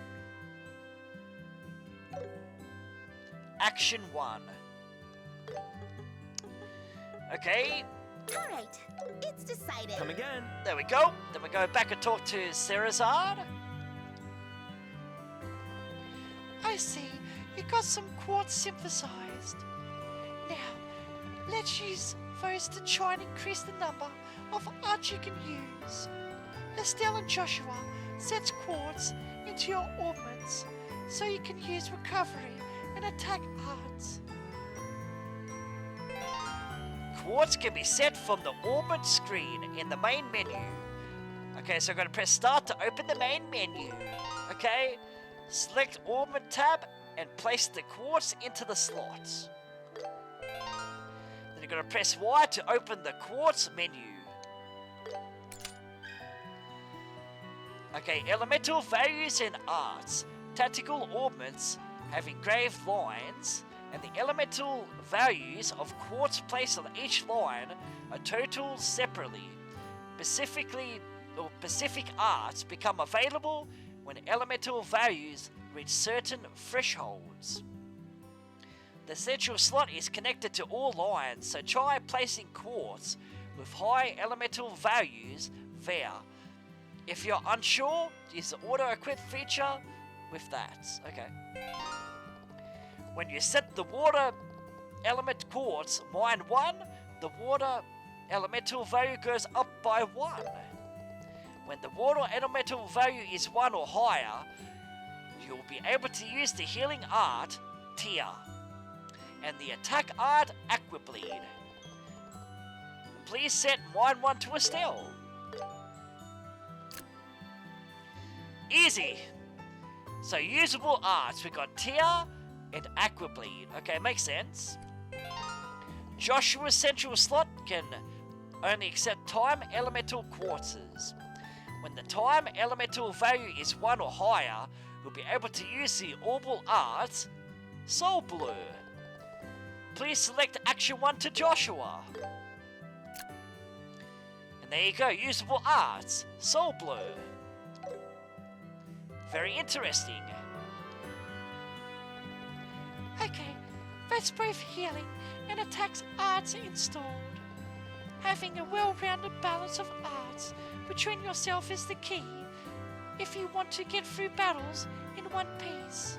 Action 1. Okay, Alright, it's decided. Come again. there we go. Then we go back and talk to Serazard. I see, you got some quartz synthesized. Now, let's use those to try and increase the number of arts you can use. Estelle and Joshua sets quartz into your orbits so you can use recovery and attack arts. Quartz can be set from the orbit screen in the main menu. Okay, so I'm going to press start to open the main menu. Okay, select orbit tab and place the quartz into the slots. Then you're going to press Y to open the quartz menu. Okay, elemental values and arts. Tactical orbits have engraved lines, and the elemental values of quartz placed on each line are totaled separately. Specific arts become available when elemental values reach certain thresholds. The central slot is connected to all lines, so try placing quartz with high elemental values there. If you're unsure, use the auto-equip feature with that. Okay. When you set the water element quartz Mind 1, the water elemental value goes up by 1. When the water elemental value is 1 or higher, you'll be able to use the healing art Tear and the attack art Aquableed. Please set Mind 1 to Estelle. Easy. So usable arts, we got Tear and Aquableed. Okay, makes sense. Joshua's central slot can only accept time elemental quartzes. When the time elemental value is 1 or higher, you'll be able to use the orbal art Soul Blur. Please select Action 1 to Joshua. And there you go, usable arts Soul Blur. Very interesting. Okay, that's both healing and attacks arts installed. Having a well-rounded balance of arts between yourself is the key if you want to get through battles in one piece.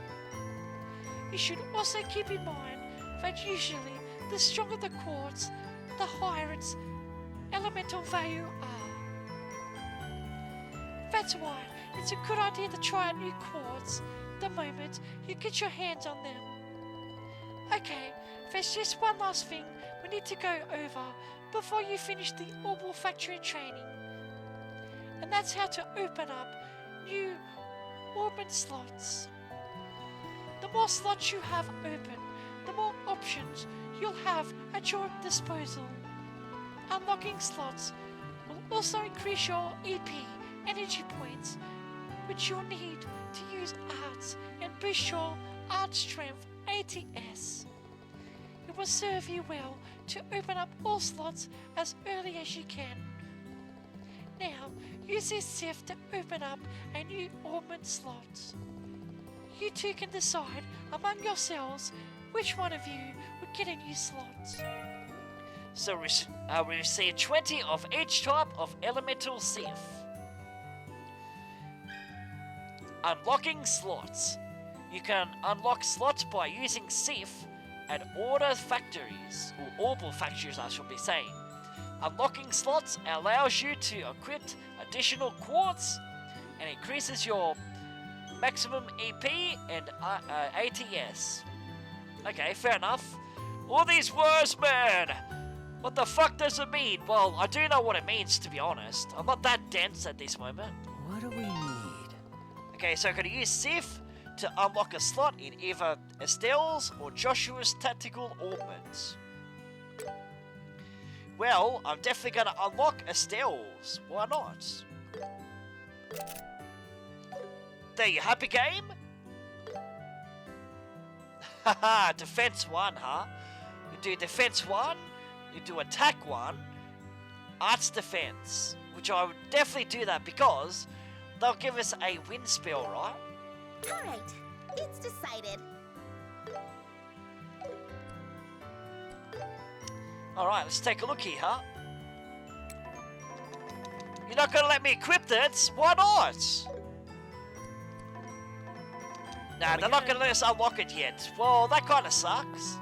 You should also keep in mind that usually the stronger the quartz, the higher its elemental value are. That's why it's a good idea to try out new quartz the moment you get your hands on them. Okay, there's just one last thing we need to go over before you finish the Orbal Factory training. And that's how to open up new orbit slots. The more slots you have open, the more options you'll have at your disposal. Unlocking slots will also increase your EP energy points, which you'll need to use arts and boost your art strength ATS. It will serve you well to open up all slots as early as you can. Now, use this sieve to open up a new orbment slot. You two can decide among yourselves which one of you would get a new slot. So we receive 20 of each type of elemental sieve. Unlocking slots. You can unlock slots by using sieve at order factories, or orbital factories I should be saying. Unlocking slots allows you to equip additional quartz and increases your maximum EP and ATS. Okay, fair enough. All these words, man! What the fuck does it mean? Well, I do know what it means, to be honest. I'm not that dense at this moment. What do we need? Okay, so can I use Sif to unlock a slot in either Estelle's or Joshua's tactical orbments? Well, I'm definitely going to unlock Estelle's. Why not? There you happy, game? Haha, defense 1, huh? You do defense 1, you do attack 1, arts defense, which I would definitely do that because they'll give us a wind spell, right? Alright, it's decided. Alright, let's take a look here, huh? You're not gonna let me equip it? Why not? Nah, they're not gonna let us unlock it yet. Well, that kinda sucks.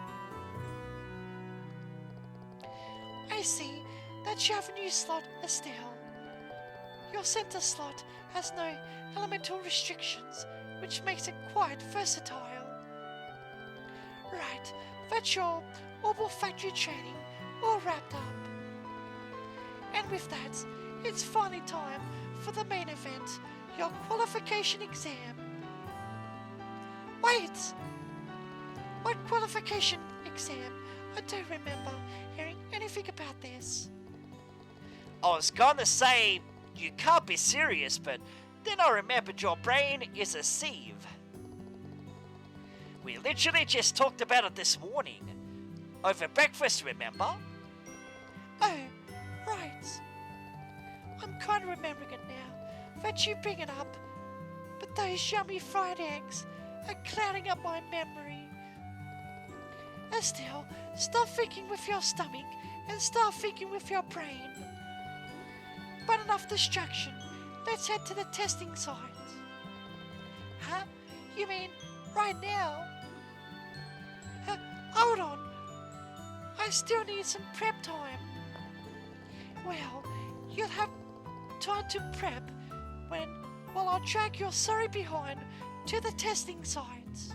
I see that you have a new slot, Estelle. Your center slot has no elemental restrictions, which makes it quite versatile. Right, that's your orbital factory training all wrapped up. And with that, it's finally time for the main event, your qualification exam. Wait! What qualification exam? I don't remember hearing anything about this. I was gonna say, you can't be serious, but then I remembered your brain is a sieve. We literally just talked about it this morning. Over breakfast, remember? Oh, right. I'm kind of remembering it now, that you bring it up, but those yummy fried eggs are clouding up my memory. Estelle, stop thinking with your stomach and start thinking with your brain. But enough distraction. Let's head to the testing site. Huh? You mean right now? Hold on. I still need some prep time. Well, you'll have time to prep while I'll drag your sorry behind to the testing sites.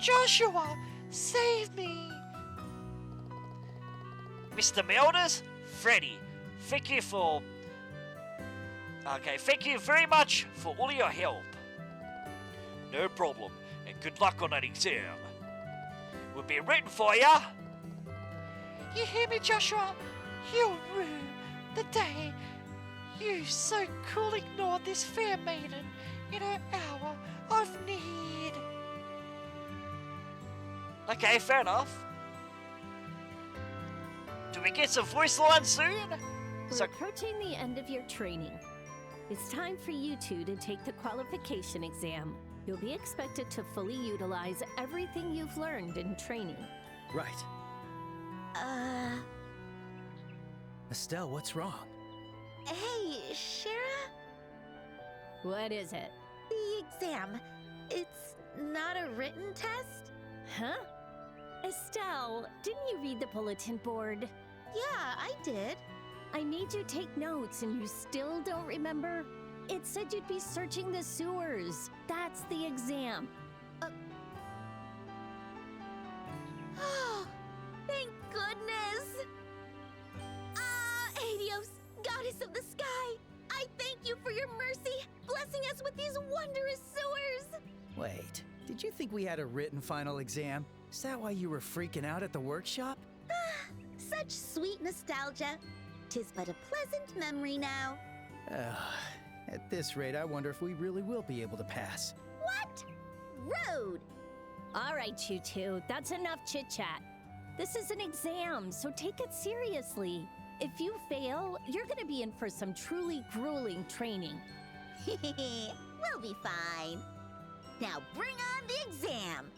Joshua, save me! Mr. Melders, Freddy, thank you for... Okay, thank you very much for all your help. No problem, and good luck on that exam. We'll be rooting for ya. You hear me, Joshua? You'll rue the day you so coolly ignored this fair maiden in her hour of need. Okay, fair enough. Do we get some voice lines soon? We're approaching the end of your training. It's time for you two to take the qualification exam. You'll be expected to fully utilize everything you've learned in training. Right. Estelle, what's wrong? Hey, Shara? What is it? The exam. It's not a written test? Huh? Estelle, didn't you read the bulletin board? Yeah, I did. I made you take notes and you still don't remember? It said you'd be searching the sewers. That's the exam. Oh, thank goodness! Helios, goddess of the sky, I thank you for your mercy, blessing us with these wondrous sewers! Wait, did you think we had a written final exam? Is that why you were freaking out at the workshop? Such sweet nostalgia. 'Tis but a pleasant memory now. At this rate, I wonder if we really will be able to pass. What? Road! All right, you two, that's enough chit-chat. This is an exam, so take it seriously. If you fail, you're gonna be in for some truly grueling training. We'll be fine. Now bring on the exam.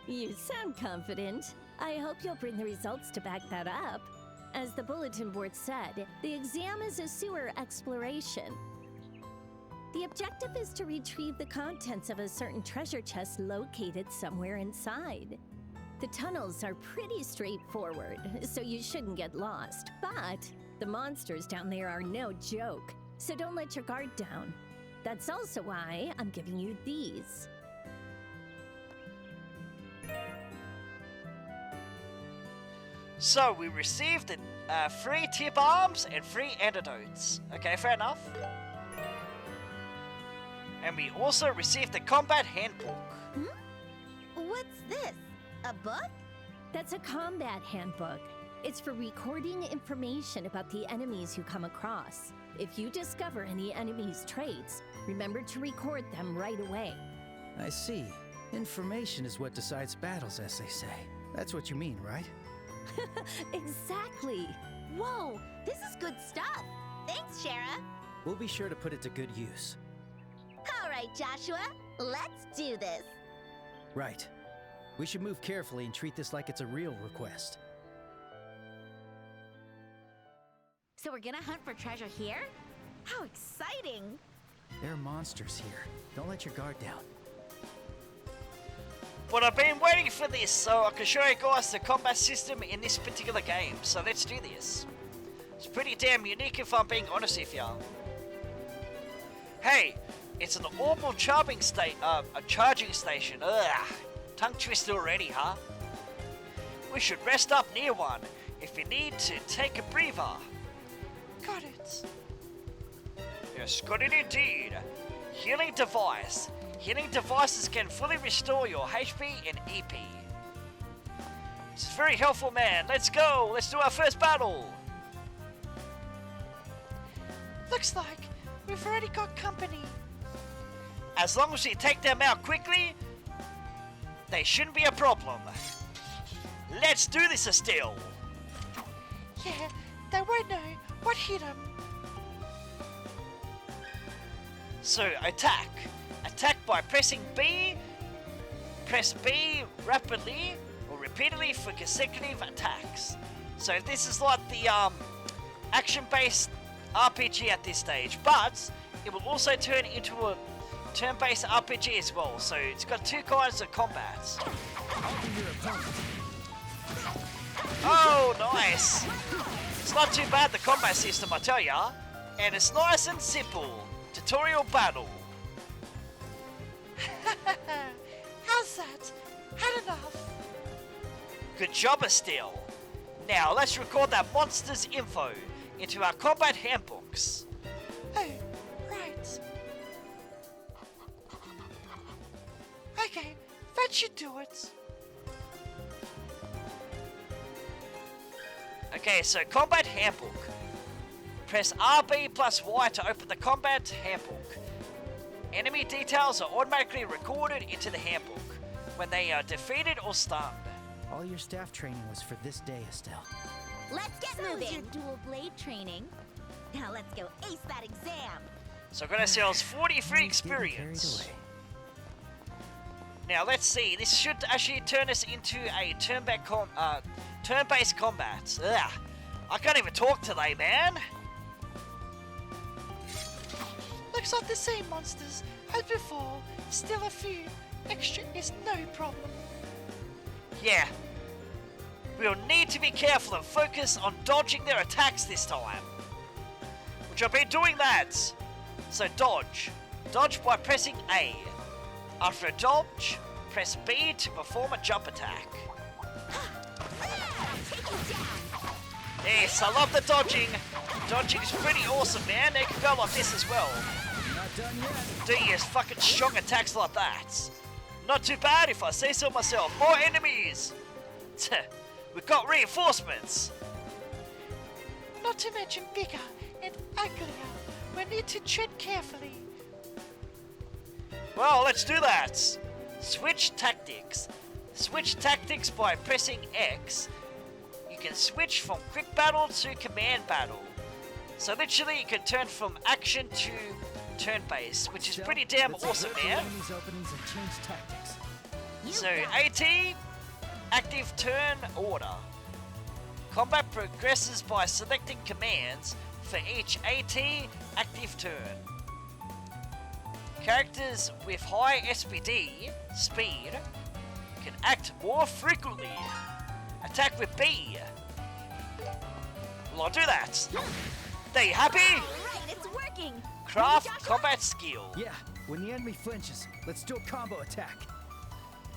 You sound confident. I hope you'll bring the results to back that up. As the bulletin board said, the exam is a sewer exploration. The objective is to retrieve the contents of a certain treasure chest located somewhere inside. The tunnels are pretty straightforward, so you shouldn't get lost. But the monsters down there are no joke, so don't let your guard down. That's also why I'm giving you these. So we received free tip arms and free antidotes. Okay, fair enough. And we also received the combat handbook. What's this? A book? That's a combat handbook. It's for recording information about the enemies you come across. If you discover any enemies' traits, remember to record them right away. I see. Information is what decides battles, as they say. That's what you mean, right? Exactly. Whoa, this is good stuff. Thanks, Shara. We'll be sure to put it to good use. All right, Joshua, let's do this. Right. We should move carefully and treat this like it's a real request. So we're gonna hunt for treasure here? How exciting! There are monsters here. Don't let your guard down. But I've been waiting for this so I can show you guys the combat system in this particular game. So let's do this. It's pretty damn unique if I'm being honest with ya. Hey, it's an orbital charging station. Ugh, tongue twister already, huh? We should rest up near one if you need to take a breather. Got it. Yes, got it indeed. Healing device. Healing devices can fully restore your HP and EP. This is very helpful, man. Let's go. Let's do our first battle. Looks like we've already got company. As long as we take them out quickly, they shouldn't be a problem. Let's do this, Estelle. Yeah, they won't know what hit them. So, attack. Attack by pressing B. Press B rapidly or repeatedly for consecutive attacks. So this is like the action-based RPG at this stage, but it will also turn into a turn-based RPG as well. So it's got two kinds of combats. Oh, nice. It's not too bad, the combat system, I tell ya. And it's nice and simple. Tutorial battle. How's that? Had enough. Good job, Estelle. Now let's record that monster's info into our combat handbooks. Oh, right. Okay, that should do it. Okay, so combat handbook. Press RB plus Y to open the combat handbook. Enemy details are automatically recorded into the handbook when they are defeated or stunned. All your staff training was for this day, Estelle. Let's get moving. Your dual blade training. Now let's go ace that exam. So got ourselves 43 experience. Now let's see. This should actually turn us into a turn-based combat. Ugh, I can't even talk today, man. Looks like the same monsters as before. Still a few. Extra is no problem. Yeah. We'll need to be careful and focus on dodging their attacks this time. Which I've been doing that. So dodge. Dodge by pressing A. After a dodge, press B to perform a jump attack. Yes, I love the dodging. Dodging is pretty awesome, man. They can go like this as well. Not done yet. Do you fucking strong attacks like that? Not too bad if I say so myself. More enemies. We've got reinforcements. Not to mention bigger and uglier. We need to tread carefully. Well, let's do that. Switch tactics. Switch tactics by pressing X. You can switch from quick battle to command battle. So literally you can turn from action to turn-based, which is pretty damn Let's awesome, alert the man. enemy's openings and change tactics. So AT, active turn order. Combat progresses by selecting commands for each AT active turn. Characters with high SPD, speed, can act more frequently. Attack with B. Well, I'll do that. There you happy? Right, it's working. Craft Joshua? combat skill. Yeah, when the enemy flinches, let's do a combo attack.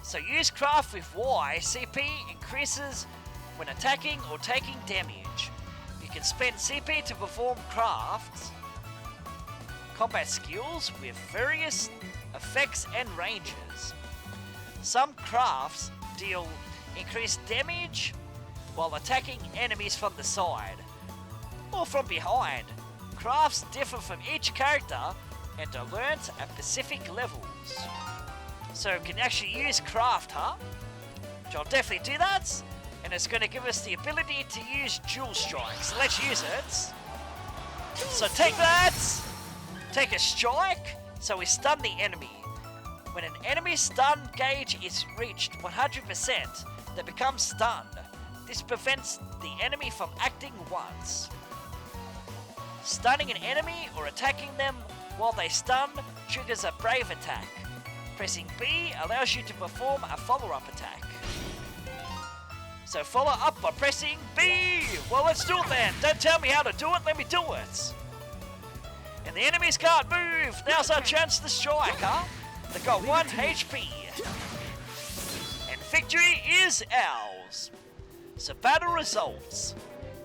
So use craft with Y. CP increases when attacking or taking damage. You can spend CP to perform crafts. Combat skills with various effects and ranges. Some crafts deal increased damage while attacking enemies from the side or from behind. Crafts differ from each character and are learnt at specific levels. So we can actually use craft, huh? Which I'll definitely do that. And it's going to give us the ability to use dual strike. So let's use it. So take that. Take a strike. So we stun the enemy. When an enemy's stun gauge is reached 100%, they become stunned. This prevents the enemy from acting once. Stunning an enemy or attacking them while they stun triggers a brave attack. Pressing B allows you to perform a follow-up attack. So follow up by pressing B! Well, let's do it then! Don't tell me how to do it, let me do it! And the enemies can't move! Now's our chance to strike, huh? They've got 1 HP. And victory is ours! So battle results.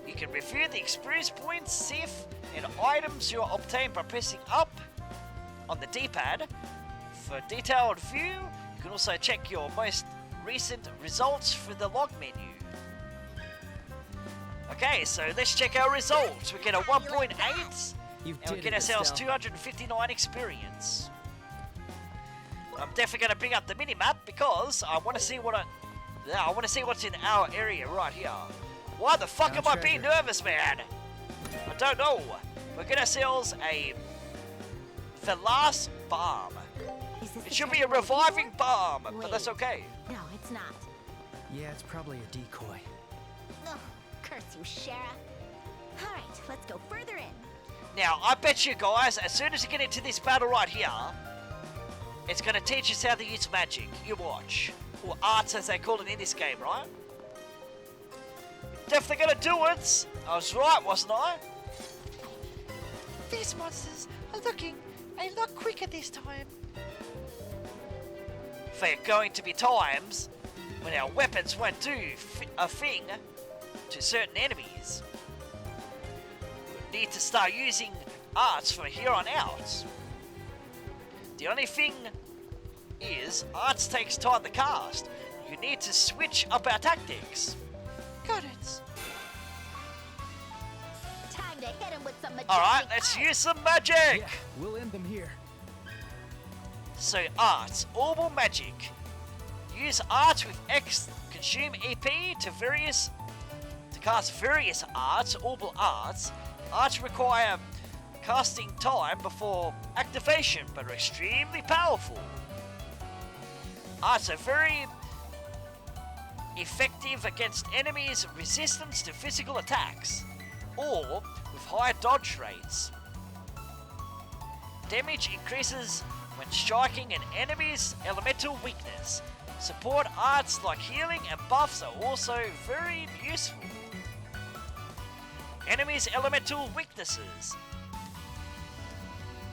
You can review the experience points, SIF, and items you obtained by pressing up on the D-pad. For a detailed view, you can also check your most recent results through the log menu. Okay, so let's check our results. We get a 1.8, and we get ourselves 259 experience. I'm definitely going to bring up the mini-map because I want to see what I want to see what's in our area right here. Why the fuck am I being nervous, man? I don't know. We get ourselves a Velas Balm. It should be a reviving balm, but that's okay. No, it's not. Yeah, it's probably a decoy. Ugh, curse you, Shara. All right, let's go further in. Now, I bet you guys, as soon as you get into this battle right here, it's going to teach us how to use magic. You watch. Or arts, as they call it in this game, right? Definitely going to do it. I was right, wasn't I? These monsters are looking a lot quicker this time. There are going to be times when our weapons won't do a thing to certain enemies. We need to start using arts from here on out. The only thing is, arts takes time to cast. You need to switch up our tactics. Got it. Time to hit him with some magic. Alright, let's use some magic! Yeah, we'll end them here. So arts, Orbal Magic. Use arts with X, consume EP to cast various arts, Orbal arts. Arts require casting time before activation, but are extremely powerful. Arts are very effective against enemies' resistance to physical attacks, or with high dodge rates. Damage increases when striking an enemy's elemental weakness. Support arts like healing and buffs are also very useful. Enemies' elemental weaknesses.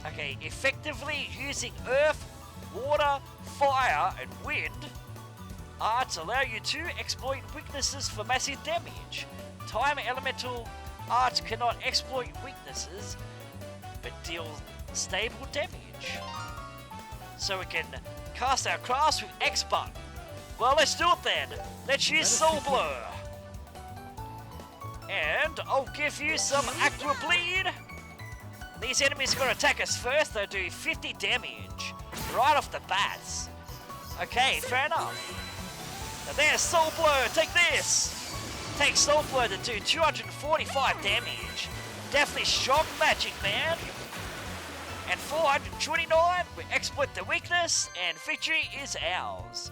Okay, effectively using earth, water, fire, and wind. Arts allow you to exploit weaknesses for massive damage. Time elemental arts cannot exploit weaknesses, but deal stable damage. So we can cast our crafts with X button. Well, let's do it then. Let's use Soul Blur. And I'll give you some Aqua Bleed. These enemies are going to attack us first. They'll do 50 damage right off the bats. Okay, fair enough. Now there's Soul Blow, take this! Take Soul Blow to do 245 damage. Definitely strong magic, man. And 429, we exploit the weakness, and victory is ours.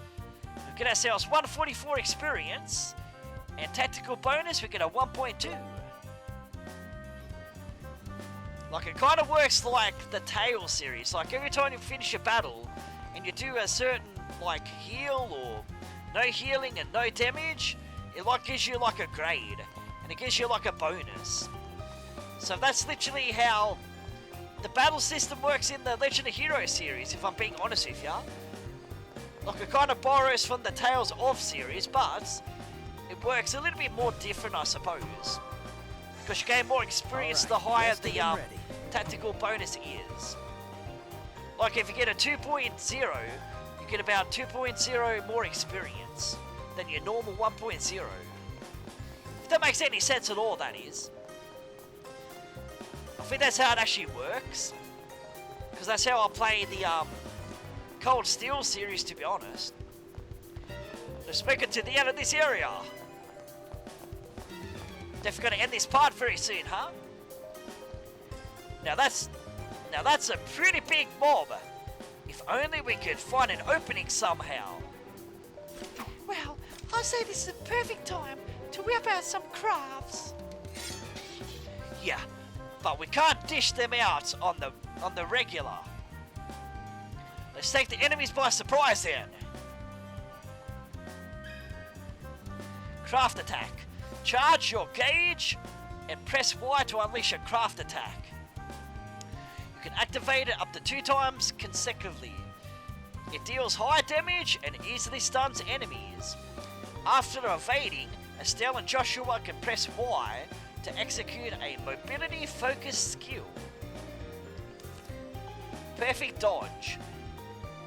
We get ourselves 144 experience, and tactical bonus, we get a 1.2. Like, it kind of works like the Tail series. Like, every time you finish a battle, and you do a certain, like, heal, or no healing and no damage, it, like, gives you, like, a grade. And it gives you, like, a bonus. So that's literally how the battle system works in the Legend of Heroes series, if I'm being honest with ya. Like, it kind of borrows from the Tales of series, but it works a little bit more different, I suppose. Because you gain more experience the higher the tactical bonus is. Like, if you get a 2.0, you get about 2.0 more experience than your normal 1.0. If that makes any sense at all, that is. I think that's how it actually works. Because that's how I play the Cold Steel series, to be honest. Let's make it to the end of this area. Definitely gonna end this part very soon, huh? Now that's a pretty big mob. If only we could find an opening somehow. Well, I say this is the perfect time to whip out some crafts. Yeah, but we can't dish them out on the regular. Let's take the enemies by surprise then. Craft attack. Charge your gauge and press Y to unleash a craft attack. You can activate it up to 2 times consecutively. It deals high damage and easily stuns enemies. After evading, Estelle and Joshua can press Y to execute a mobility-focused skill. Perfect dodge.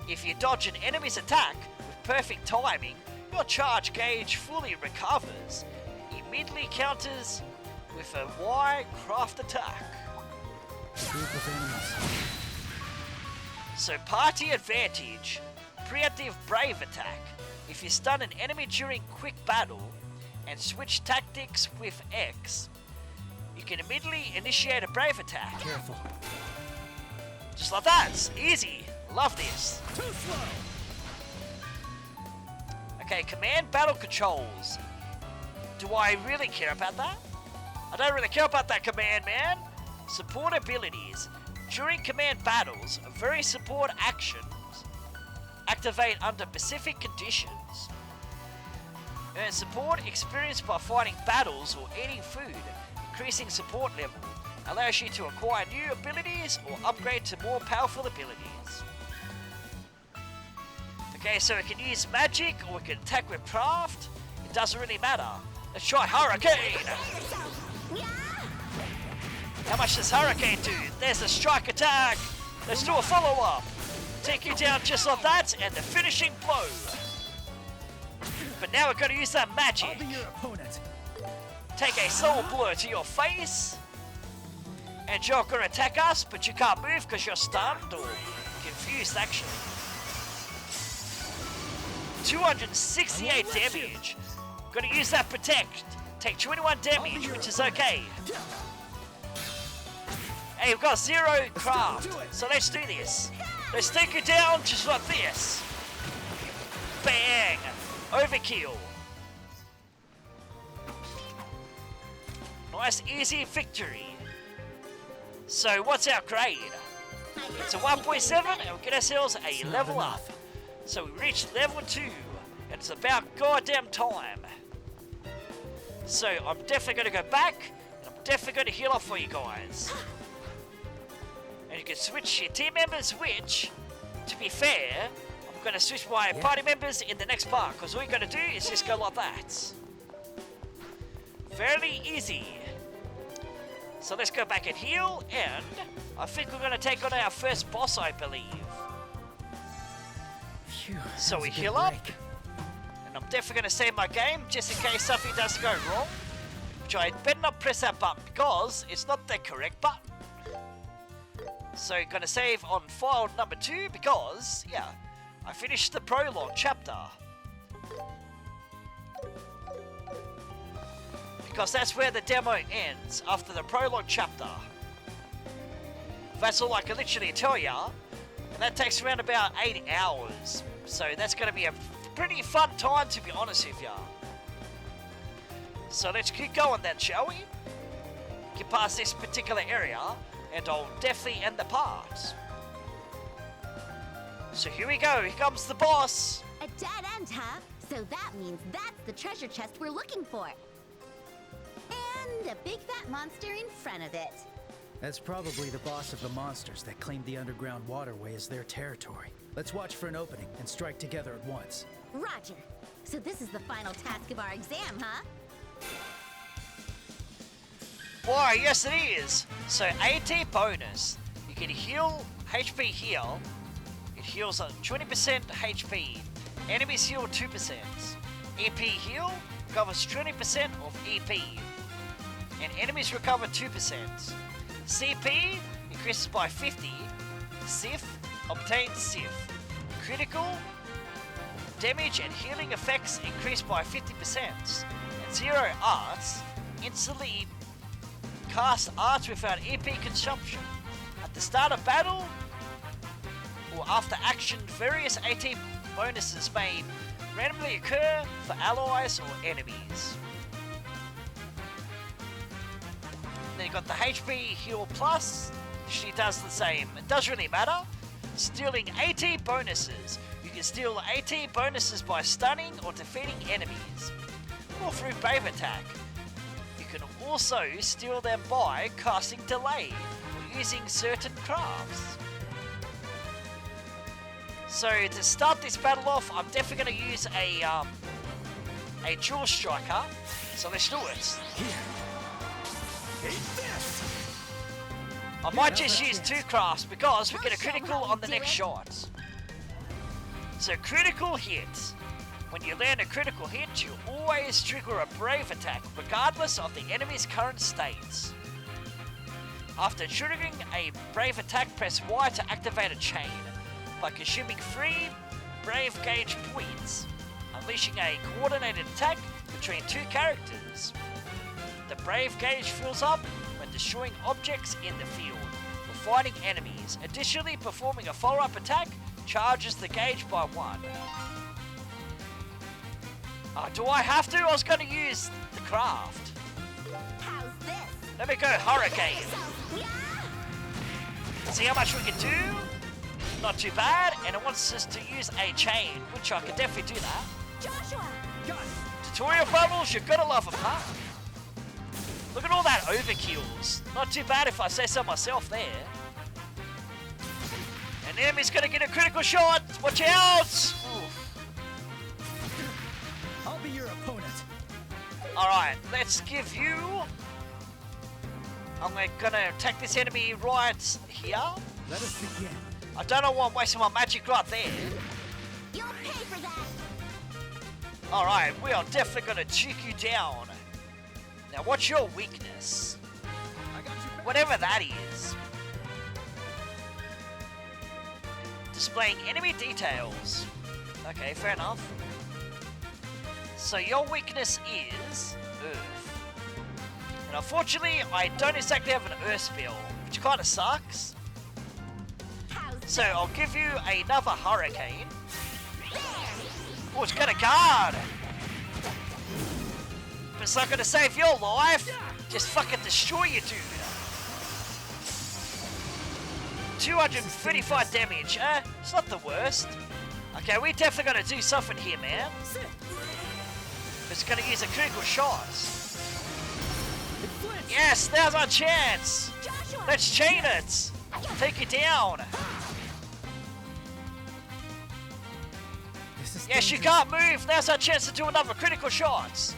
If you dodge an enemy's attack with perfect timing, your charge gauge fully recovers. Immediately counters with a Y craft attack. So party advantage. Preemptive brave attack. If you stun an enemy during quick battle and switch tactics with X, you can immediately initiate a brave attack. Careful. Just like that. Easy. Love this. Too slow. Okay, command battle controls. Do I really care about that? I don't really care about that command, man. Support abilities. During command battles, various support actions activate under specific conditions. Earn support experience by fighting battles or eating food. Increasing support level allows you to acquire new abilities or upgrade to more powerful abilities. Okay, so we can use magic or we can attack with craft. It doesn't really matter. Let's try Hurricane! How much does Hurricane do? There's a strike attack! Let's do a follow-up! Take you down just like that, and the finishing blow! But now we're gonna use that magic! I'll be your opponent. Take a soul blow to your face, and you're gonna attack us, but you can't move because you're stunned or confused, actually. 268 damage. Gonna use that protect. Take 21 damage, which is okay. Hey, we've got 0 craft, so let's do this. Let's take it down just like this. Bang! Overkill. Nice, easy victory. So, what's our grade? It's a 1.7, and we'll get ourselves a level up. So we reached level 2, and it's about goddamn time. So I'm definitely going to go back, and I'm definitely going to heal up for you guys. And you can switch your team members, which, to be fair, I'm going to switch my party members in the next part, because all you got to do is just go like that. Fairly easy. So let's go back and heal, and I think we're going to take on our first boss, I believe. Phew, So that was we a good heal up, break. and I'm definitely going to save my game just in case something does go wrong. Which I better not press that button because it's not the correct button. So going to save on file number 2 because, yeah, I finished the prologue chapter. because that's where the demo ends, after the prologue chapter. That's all I can literally tell ya, and that takes around about 8 hours. So that's going to be a pretty fun time, to be honest with ya. So let's keep going then, shall we? Get past this particular area, and I'll definitely end the part. So here we go, here comes the boss. A dead end, huh? So that means that's the treasure chest we're looking for. And a big fat monster in front of it. That's probably the boss of the monsters that claimed the underground waterway as their territory. Let's watch for an opening and strike together at once. Roger. So this is the final task of our exam, huh? Why, yes it is. So AT bonus. You can heal HP heal. It heals on 20% HP. Enemies heal 2%. EP heal covers 20% of EP. And enemies recover 2%. CP increases by 50. Sif obtains Sif. Critical damage and healing effects increase by 50%. And Zero Arts instantly cast arts without EP consumption. At the start of battle or after action, various AT bonuses may randomly occur for allies or enemies. Then you got the HP heal plus. She does the same. It doesn't really matter. Stealing AT bonuses. You can steal AT bonuses by stunning or defeating enemies, or through brave attack. You can also steal them by casting delay or using certain crafts. So to start this battle off, I'm definitely going to use a dual striker. So let's do it. I might just use 2 crafts because we get a critical on the next shot. So critical hit. When you land a critical hit, you always trigger a brave attack regardless of the enemy's current states. After triggering a brave attack, press Y to activate a chain by consuming 3 brave gauge points, unleashing a coordinated attack between 2 characters. The brave gauge fills up when destroying objects in the field or fighting enemies. Additionally, performing a follow-up attack charges the gauge by 1. Do I have to? I was going to use the craft. How's this? Let me go Hurricane. See how much we can do? Not too bad. And it wants us to use a chain, which I can definitely do that. Joshua! Tutorial bubbles, you're gonna love them, huh? Look at all that overkills. Not too bad if I say so myself there. And the enemy's gonna get a critical shot. Watch out! Oof. I'll be your opponent. Alright, let's give you... I'm gonna attack this enemy right here. Let us begin. I don't know why I'm wasting my magic right there. You'll pay for that! Alright, we are definitely gonna cheek you down. Now what's your weakness? Whatever that is. Displaying enemy details. Okay, fair enough. So your weakness is Earth. And unfortunately, I don't exactly have an Earth spell, which kind of sucks. So I'll give you another Hurricane. Oh, it's got a guard! But it's not gonna save your life! Just fucking destroy you, dude! 235 damage, it's not the worst. Okay, we definitely gotta do something here, man. It's gonna use a critical shot. Yes, now's our chance! Let's chain it! Take it down! Yes, you can't move! Now's our chance to do another critical shot!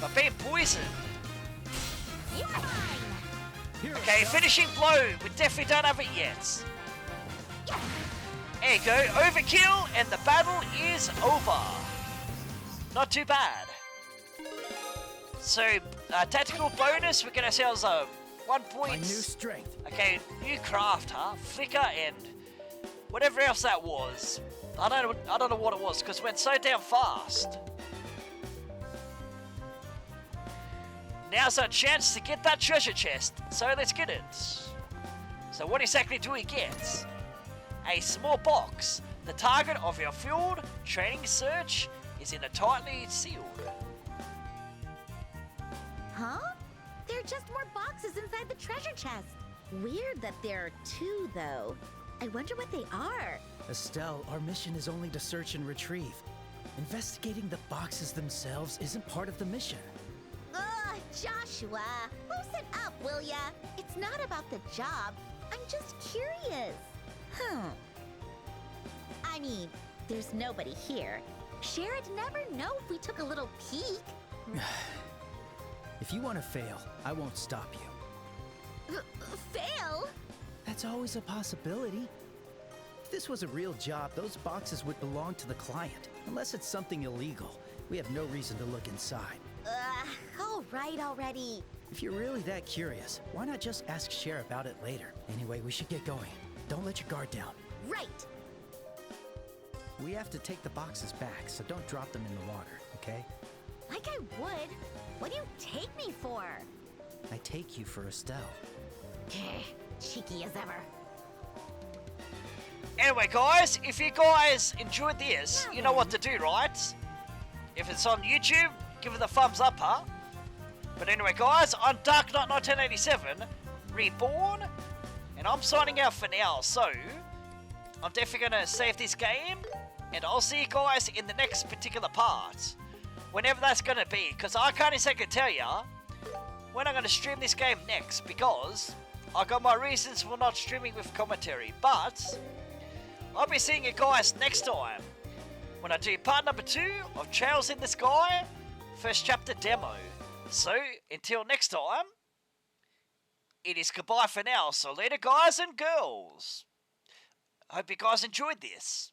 But being poisoned. Okay, finishing blow. We definitely don't have it yet. There you go, overkill, and the battle is over. Not too bad. So, tactical bonus, we get ourselves a 1 point. My new strength. Okay, new craft, huh? Flicker and whatever else that was. I don't know what it was because it went so damn fast. Now's our chance to get that treasure chest, so let's get it. So what exactly do we get? A small box. The target of your field training search is in a tightly sealed. Huh? There are just more boxes inside the treasure chest. Weird that there are two, though. I wonder what they are. Estelle, our mission is only to search and retrieve. Investigating the boxes themselves isn't part of the mission. Ugh, Joshua, loosen up, will ya? It's not about the job. I'm just curious. I mean, there's nobody here. Sherrod never know if we took a little peek. If you want to fail, I won't stop you. Fail? That's always a possibility. If this was a real job, those boxes would belong to the client. Unless it's something illegal, we have no reason to look inside. All right already. If you're really that curious, why not just ask Cher about it later? Anyway, we should get going. Don't let your guard down. Right. We have to take the boxes back, so don't drop them in the water, okay? Like I would. What do you take me for? I take you for Estelle. Cheeky as ever. Anyway, guys, if you guys enjoyed this, you know what to do, right? If it's on YouTube, give it a thumbs up, huh? But anyway, guys, I'm Dark Knight 1987, Reborn, and I'm signing out for now, so I'm definitely going to save this game, and I'll see you guys in the next particular part, whenever that's going to be, because I can't exactly tell ya when I'm going to stream this game next, because I got my reasons for not streaming with commentary, but I'll be seeing you guys next time when I do part number 2 of Trails in the Sky, first chapter demo. So, until next time, it is goodbye for now. So later, guys and girls. I hope you guys enjoyed this.